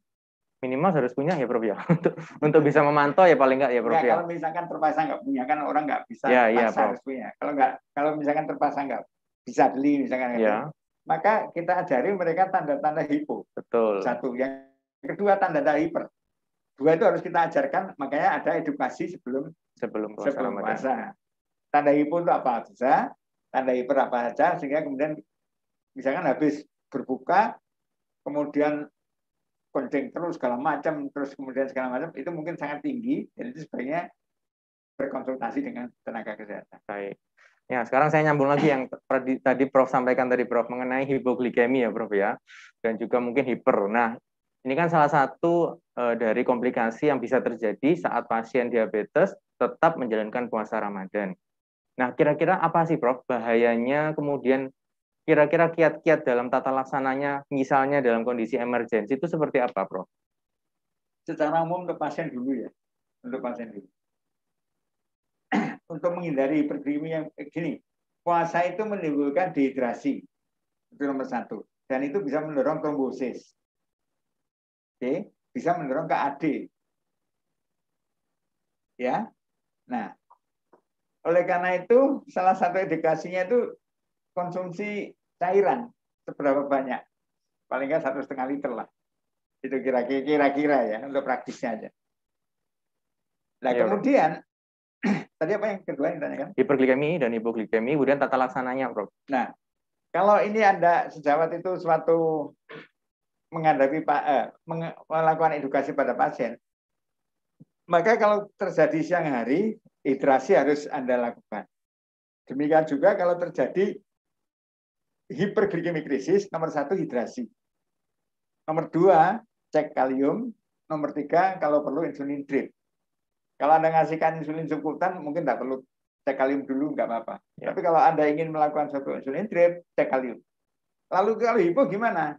minimal harus punya ya Prof ya untuk bisa memantau ya paling enggak ya Prof ya. Kalau misalkan terpaksa nggak punya kan orang nggak bisa paksa harus punya. Kalau misalkan terpaksa nggak bisa beli misalkan gitu, maka kita ajari mereka tanda-tanda hipo. Betul. Satu, yang kedua tanda-tanda hiper. Dua itu harus kita ajarkan, makanya ada edukasi sebelum puasa. Tanda hipo itu apa saja, tanda hiper apa saja, sehingga kemudian misalkan habis berbuka, kemudian kencing terus segala macam, terus kemudian segala macam, itu mungkin sangat tinggi, dan itu sebaiknya berkonsultasi dengan tenaga kesehatan. Baik. Ya, sekarang saya nyambung lagi yang tadi Prof sampaikan tadi Prof mengenai hipoglikemi ya Prof ya, dan juga mungkin hiper. Nah, ini kan salah satu dari komplikasi yang bisa terjadi saat pasien diabetes tetap menjalankan puasa Ramadan. Nah, kira-kira apa sih Prof bahayanya, kemudian kira-kira kiat-kiat dalam tata laksananya, misalnya dalam kondisi emergensi itu seperti apa Prof? Secara umum untuk pasien dulu ya, untuk pasien dulu. Untuk menghindari hiperglikemi yang gini, puasa itu menimbulkan dehidrasi, itu nomor satu, dan itu bisa mendorong trombosis. Oke, bisa mendorong ke AD. Ya. Nah, oleh karena itu salah satu edukasinya itu konsumsi cairan seberapa banyak, paling nggak 1,5 liter lah. Itu kira-kira ya untuk praktisnya aja. Nah, kemudian tadi apa yang kedua yang ditanyakan? Hiperglikemi dan hipoglikemi, kemudian tata laksananya, Prof. Nah, kalau ini Anda sejawat itu suatu melakukan edukasi pada pasien, maka kalau terjadi siang hari, hidrasi harus Anda lakukan. Demikian juga kalau terjadi hiperglikemi krisis, nomor 1 hidrasi. Nomor 2, cek kalium. Nomor 3, kalau perlu insulin drip. Kalau Anda ngasihkan insulin subkutan, mungkin tidak perlu cek kalium dulu, nggak apa-apa. Ya. Tapi kalau Anda ingin melakukan suatu insulin drip, cek kalium. Lalu kalau hipo gimana?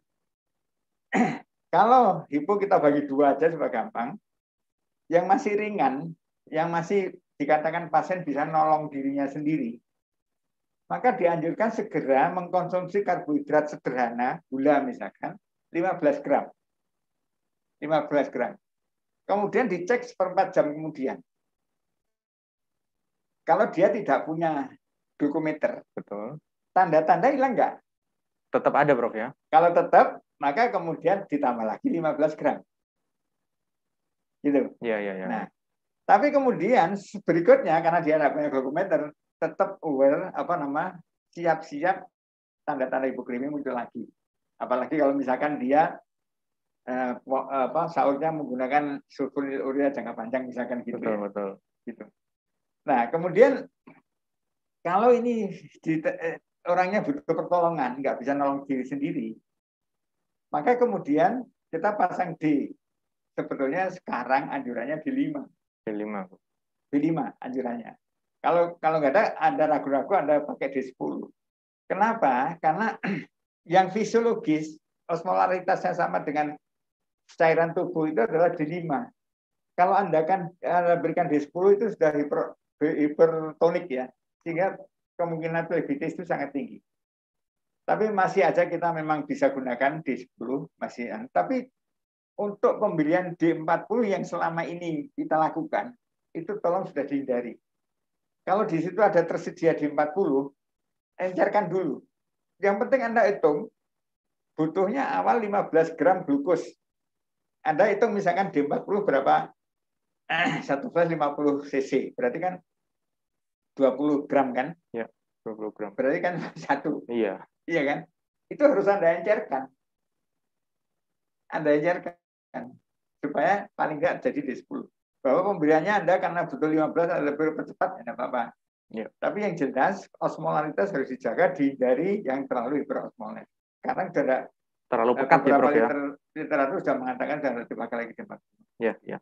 Kalau hipo kita bagi 2 aja supaya gampang. Yang masih ringan, yang masih dikatakan pasien bisa nolong dirinya sendiri, maka dianjurkan segera mengkonsumsi karbohidrat sederhana, gula misalkan, 15 gram. 15 gram. Kemudian dicek 1/4 jam kemudian. Kalau dia tidak punya glukometer, betul. Tanda-tanda hilang nggak? Tetap ada, Prof ya. Kalau tetap, maka kemudian ditambah lagi 15 gram. Gitu. Iya. Nah, tapi kemudian berikutnya karena dia tidak punya glukometer, tetap aware siap-siap tanda-tanda hipoglikemi muncul lagi. Apalagi kalau misalkan dia sahurnya menggunakan sulfonylurea jangka panjang misalkan gitu. Betul. Gitu. Nah, kemudian kalau ini orangnya butuh pertolongan, nggak bisa nolong diri sendiri, maka kemudian kita pasang D. Sebetulnya sekarang anjurannya D5. D5 anjurannya. Kalau nggak ada ragu-ragu Anda pakai D10. Kenapa? Karena yang fisiologis osmolaritasnya sama dengan cairan tubuh itu adalah D5. Kalau Anda berikan D10 itu sudah hipertonik ya, sehingga kemungkinan diabetes itu sangat tinggi. Tapi masih aja kita memang bisa gunakan D10 masih. Tapi untuk pemberian D40 yang selama ini kita lakukan, itu tolong sudah dihindari. Kalau di situ ada tersedia D40, encerkan dulu. yang penting Anda hitung butuhnya awal 15 gram glukos. Anda hitung misalkan D40 berapa? 1 gelas 50 cc. Berarti kan 20 gram kan? Ya, 20 gram. Berarti kan satu. Iya. Iya kan? Itu harus Anda encerkan. Anda encerkan. Supaya paling enggak jadi D10. Bahwa pemberiannya Anda karena butuh 15 Anda lebih percepat, ya apa-apa. Ya. Tapi yang jelas osmolaritas harus dijaga dari yang terlalu hiperosmolar. Karena sudah ada terlalu pekat ya Prof ya. Literatur sudah mengatakan jangan dipakai lagi jam. Ya, ya.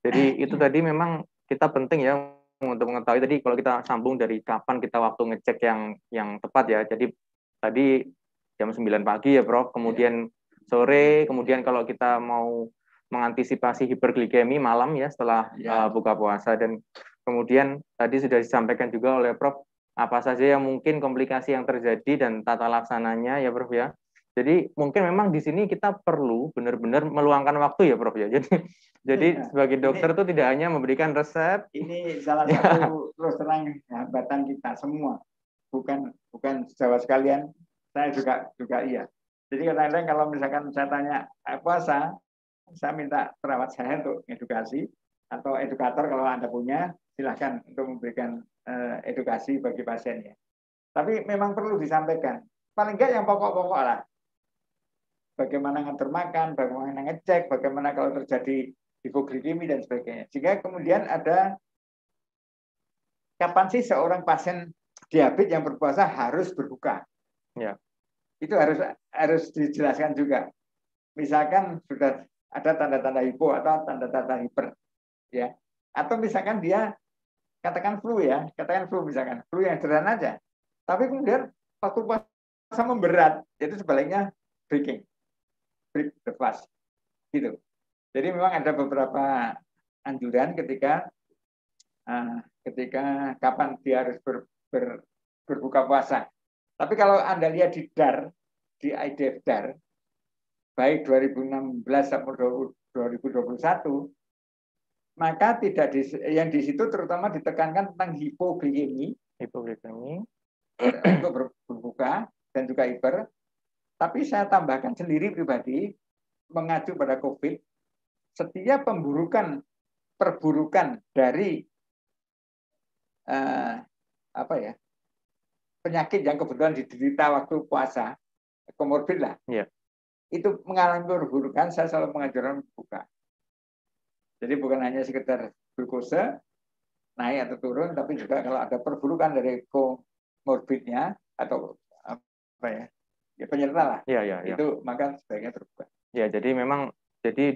Jadi itu tadi memang kita penting ya untuk mengetahui tadi kalau kita sambung dari kapan kita waktu ngecek yang tepat ya. Jadi tadi jam 9 pagi ya Prof, kemudian sore, kemudian kalau kita mau mengantisipasi hiperglikemi malam ya setelah buka puasa, dan kemudian tadi sudah disampaikan juga oleh Prof apa saja yang mungkin komplikasi yang terjadi dan tata laksananya ya Prof ya. Jadi mungkin memang di sini kita perlu benar-benar meluangkan waktu ya Prof ya. Jadi sebagai dokter itu tidak hanya memberikan resep. Ini salah satu terus terang hambatan kita semua. Bukan Jawa sekalian, saya juga iya. Jadi kadang-kadang kalau misalkan saya tanya puasa, saya minta perawat saya untuk edukasi atau edukator kalau Anda punya, silahkan untuk memberikan edukasi bagi pasiennya. Tapi memang perlu disampaikan. Paling enggak yang pokok-pokok lah. Bagaimana ngatur makan, bagaimana ngecek, bagaimana kalau terjadi hipoglikemi dan sebagainya. Sehingga kemudian ada kapan sih seorang pasien diabetes yang berpuasa harus berbuka. Ya. Itu harus dijelaskan juga. Misalkan sudah ada tanda-tanda hipo atau tanda-tanda hiper, ya. Atau misalkan dia katakan flu misalkan flu yang sederhana aja. Tapi kemudian waktu puasa memberat, itu sebaliknya break the fast, gitu. Jadi memang ada beberapa anjuran ketika kapan dia harus berbuka puasa. Tapi kalau Anda lihat di DAR, di IDF DAR, baik 2016 sampai 2021, maka tidak yang di situ terutama ditekankan tentang hipoglikemi untuk berbuka dan juga hiper. Tapi saya tambahkan sendiri pribadi mengacu pada COVID, setiap perburukan dari penyakit yang kebetulan diderita waktu puasa, komorbid lah, itu mengalami perburukan, saya selalu mengajarkan buka. Jadi bukan hanya sekedar glukose naik atau turun, tapi juga kalau ada perburukan dari komorbidnya atau penyerta lah, itu maka sebaiknya terbuka. Ya, jadi memang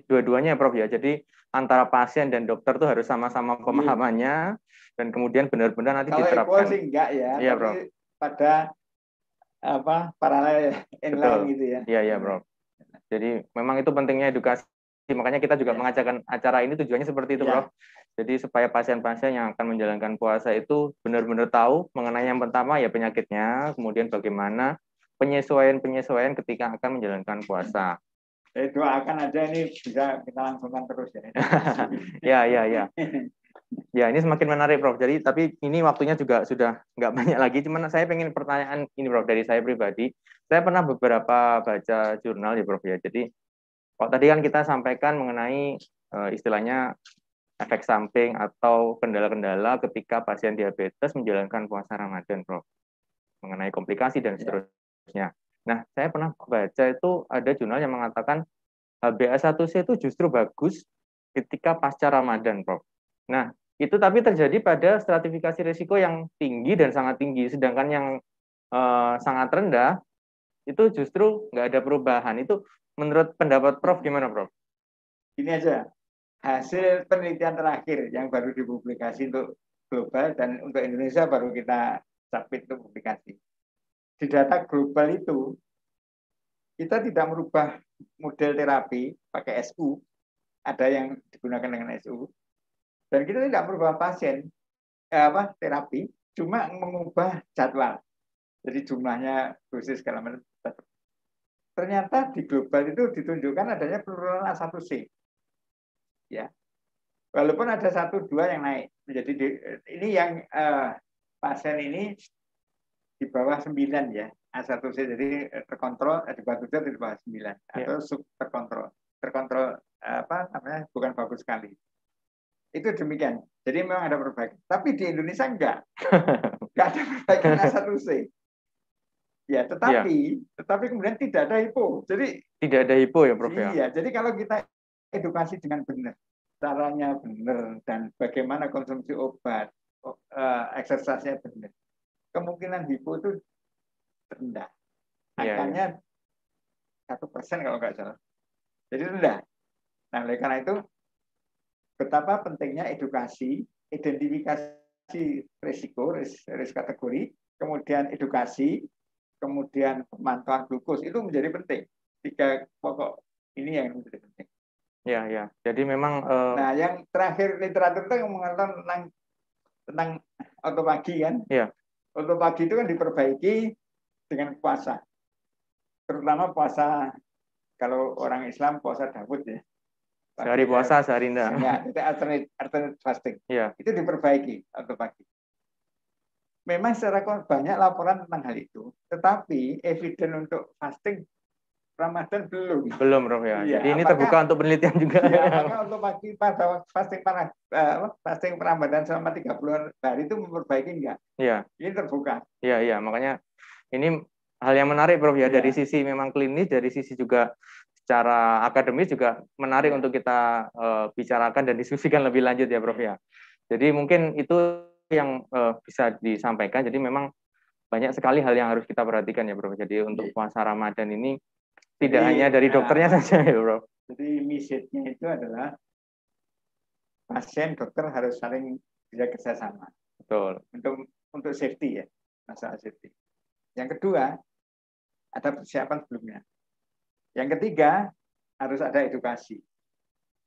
dua-duanya Prof ya. Jadi antara pasien dan dokter tuh harus sama-sama pemahamannya dan kemudian benar-benar nanti kalau diterapkan. Kalau sih enggak ya, iya, tapi Prof. Pada paralel inline gitu ya. Iya, Prof. Jadi memang itu pentingnya edukasi. Makanya kita juga mengajarkan acara ini tujuannya seperti itu, Prof. Jadi supaya pasien-pasien yang akan menjalankan puasa itu benar-benar tahu mengenai yang pertama ya penyakitnya, kemudian bagaimana penyesuaian ketika akan menjalankan puasa. Doakan aja ini bisa kita langsungkan terus ya. Ya, ini semakin menarik, Prof. Jadi, tapi ini waktunya juga sudah nggak banyak lagi. Cuman saya pengen pertanyaan ini, Prof, dari saya pribadi. Saya pernah beberapa baca jurnal ya, Prof, ya. Jadi, kalau tadi kan kita sampaikan mengenai istilahnya efek samping atau kendala-kendala ketika pasien diabetes menjalankan puasa Ramadan, Prof. Mengenai komplikasi dan seterusnya. Nah, saya pernah baca itu ada jurnal yang mengatakan HbA1c itu justru bagus ketika pasca Ramadan, Prof. Nah, itu tapi terjadi pada stratifikasi risiko yang tinggi dan sangat tinggi, sedangkan yang sangat rendah itu justru nggak ada perubahan. Itu menurut pendapat Prof gimana, Prof? Ini aja, hasil penelitian terakhir yang baru dipublikasi untuk global dan untuk Indonesia baru kita submit untuk publikasi. Di data global itu, kita tidak merubah model terapi pakai SU, ada yang digunakan dengan SU, dan kita tidak merubah terapi, cuma mengubah jadwal. Jadi jumlahnya dosis segala macam. Ternyata di global itu ditunjukkan adanya penurunan A1C. Ya. Walaupun ada 1-2 yang naik. Jadi ini yang pasien ini di bawah 9 ya. A1C, jadi terkontrol di bawah 7 atau di bawah 9 atau sub terkontrol. Terkontrol apa namanya, bukan bagus sekali. Itu demikian. Jadi memang ada perbaikan. Tapi di Indonesia enggak ada perbaikan A1C. Ya, tetapi kemudian tidak ada HIPO. Jadi tidak ada HIPO ya, Prof ya. Iya, jadi kalau kita edukasi dengan benar, caranya benar dan bagaimana konsumsi obat, exercise-nya benar, kemungkinan HIPO itu rendah. Angkanya 1% kalau nggak salah. Jadi rendah. Nah, oleh karena itu betapa pentingnya edukasi, identifikasi risiko, risk kategori, kemudian edukasi, kemudian pemantauan glukos itu menjadi penting. 3 pokok ini yang menjadi penting. Ya. Jadi memang nah, yang terakhir literatur itu yang mengatakan tentang autopagi kan? Ya. Autopagi itu kan diperbaiki dengan puasa. Terutama puasa kalau orang Islam puasa Daud ya. Sehari puasa, sehari enggak. Ya, itu alternate fasting. Ya. Itu diperbaiki autopagi. Memang secara banyak laporan tentang hal itu, tetapi evidence untuk fasting Ramadan belum. Belum, Prof ya. Jadi ini terbuka untuk penelitian juga. Ya, maka untuk pada fasting Ramadan selama 30 hari itu memperbaiki enggak? Iya. Ini terbuka. Iya, makanya ini hal yang menarik, Prof ya. Dari sisi memang klinis, dari sisi juga secara akademis juga menarik untuk kita bicarakan dan diskusikan lebih lanjut ya, Prof ya. Jadi mungkin itu yang bisa disampaikan. Jadi memang banyak sekali hal yang harus kita perhatikan ya, Prof. Jadi untuk puasa Ramadan ini tidak hanya dari dokternya saja ya, Prof. Jadi message-nya itu adalah pasien dokter harus saling bisa kerjasama. Betul. Untuk safety ya, masalah safety. Yang kedua, ada persiapan sebelumnya. Yang ketiga, harus ada edukasi.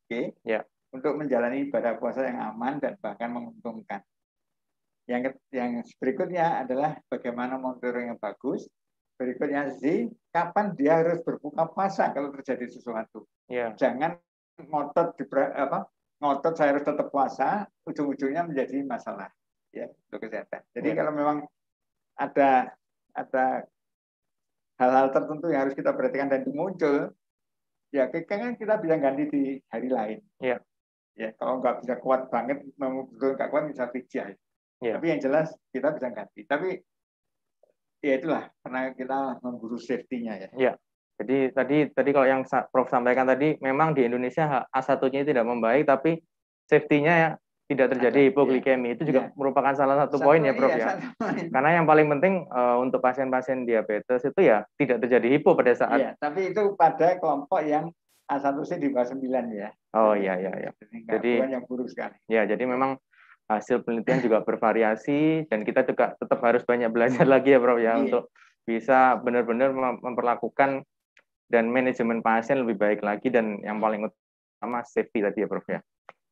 Oke? Ya. Untuk menjalani ibadah puasa yang aman dan bahkan menguntungkan. Yang berikutnya adalah bagaimana monitoring yang bagus. Berikutnya kapan dia harus berbuka puasa kalau terjadi sesuatu. Ya. Jangan ngotot saya harus tetap puasa, ujung-ujungnya menjadi masalah ya untuk kesehatan. Jadi kalau memang ada hal-hal tertentu yang harus kita perhatikan dan itu muncul, ya kan kita bisa ganti di hari lain. Ya. Ya, kalau nggak bisa kuat banget, betul nggak kuat bisa pijah. Ya. Tapi yang jelas kita bisa ganti. Tapi ya itulah karena kita memburu safety-nya ya. Ya. Jadi tadi kalau yang Prof sampaikan tadi, memang di Indonesia A1-nya tidak membaik, tapi safety-nya ya tidak terjadi hipoglikemi. Itu juga merupakan salah satu poin ya, Prof ya. Karena yang paling penting untuk pasien-pasien diabetes itu ya tidak terjadi hipo pada saat. Iya, tapi itu pada kelompok yang A1C di bawah 9 ya. Oh iya. Jadi bukan yang buruk sekali. Ya, jadi memang hasil penelitian juga bervariasi dan kita juga tetap harus banyak belajar lagi ya, Prof ya, untuk bisa benar-benar memperlakukan dan manajemen pasien lebih baik lagi, dan yang paling utama safety tadi ya, Prof ya.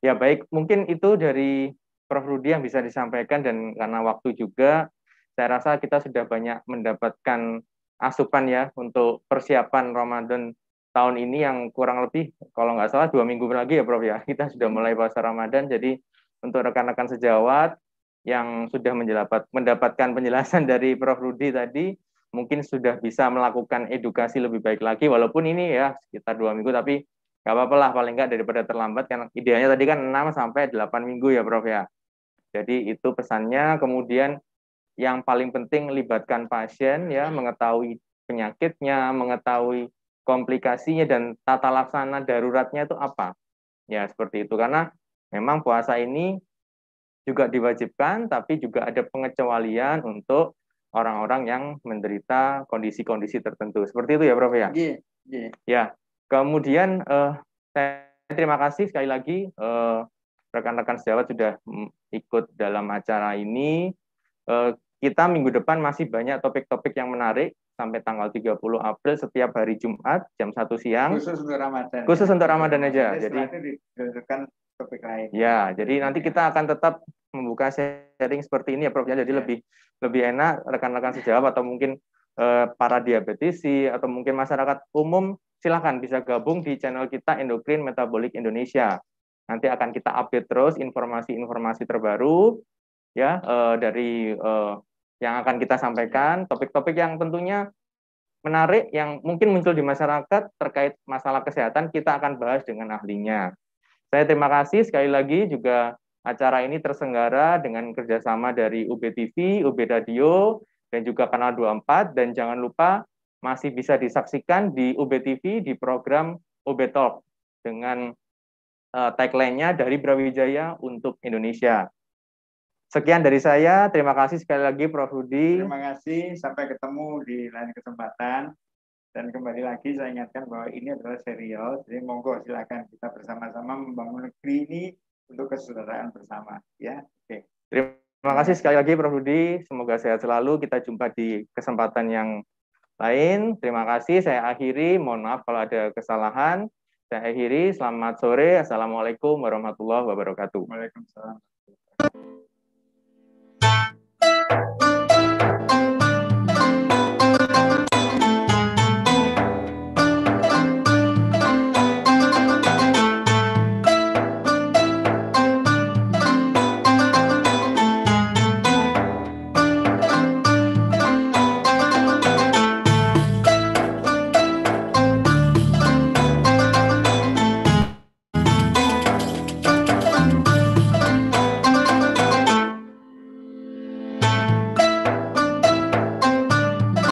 Ya baik, mungkin itu dari Prof Rudi yang bisa disampaikan, dan karena waktu juga saya rasa kita sudah banyak mendapatkan asupan ya untuk persiapan Ramadan tahun ini yang kurang lebih kalau nggak salah 2 minggu lagi ya, Prof ya. Kita sudah mulai puasa Ramadan, jadi untuk rekan-rekan sejawat yang sudah mendapatkan penjelasan dari Prof Rudi tadi, mungkin sudah bisa melakukan edukasi lebih baik lagi, walaupun ini ya sekitar 2 minggu, tapi nggak apa-apa lah, paling nggak daripada terlambat, karena idealnya tadi kan 6-8 minggu ya, Prof ya. Jadi itu pesannya. Kemudian yang paling penting libatkan pasien ya, mengetahui penyakitnya, mengetahui komplikasinya, dan tata laksana daruratnya itu apa. Ya seperti itu, karena memang puasa ini juga diwajibkan, tapi juga ada pengecualian untuk orang-orang yang menderita kondisi-kondisi tertentu. Seperti itu ya, Prof ya? Iya. Ya, kemudian saya terima kasih sekali lagi rekan-rekan sejawat sudah ikut dalam acara ini. Kita minggu depan masih banyak topik-topik yang menarik sampai tanggal 30 April setiap hari Jumat jam 1 siang. Khusus untuk Ramadan. Khusus untuk Ramadan aja. Jadi dilanjutkan topik lain. Ya, jadi nanti kita akan tetap membuka sharing seperti ini ya, Prof ya. Jadi lebih enak rekan-rekan sejawat atau mungkin para diabetisi atau mungkin masyarakat umum, silahkan bisa gabung di channel kita Endokrin Metabolik Indonesia. Nanti akan kita update terus informasi-informasi terbaru ya dari yang akan kita sampaikan, topik-topik yang tentunya menarik, yang mungkin muncul di masyarakat terkait masalah kesehatan, kita akan bahas dengan ahlinya. Saya terima kasih sekali lagi juga acara ini terselenggara dengan kerjasama dari UB TV, UB Radio, dan juga Kanal 24, dan jangan lupa masih bisa disaksikan di UB TV di program UB Talk dengan tagline-nya dari Brawijaya untuk Indonesia. Sekian dari saya, terima kasih sekali lagi Prof. Rudi. Terima kasih, sampai ketemu di lain kesempatan. Dan kembali lagi saya ingatkan bahwa ini adalah serial, jadi monggo silakan kita bersama-sama membangun negeri ini untuk kesejahteraan bersama. Ya, oke. Terima kasih sekali lagi Prof. Rudi, semoga sehat selalu, kita jumpa di kesempatan yang lain. Terima kasih, saya akhiri, mohon maaf kalau ada kesalahan. Saya akhiri, selamat sore, Assalamualaikum warahmatullahi wabarakatuh. Waalaikumsalam.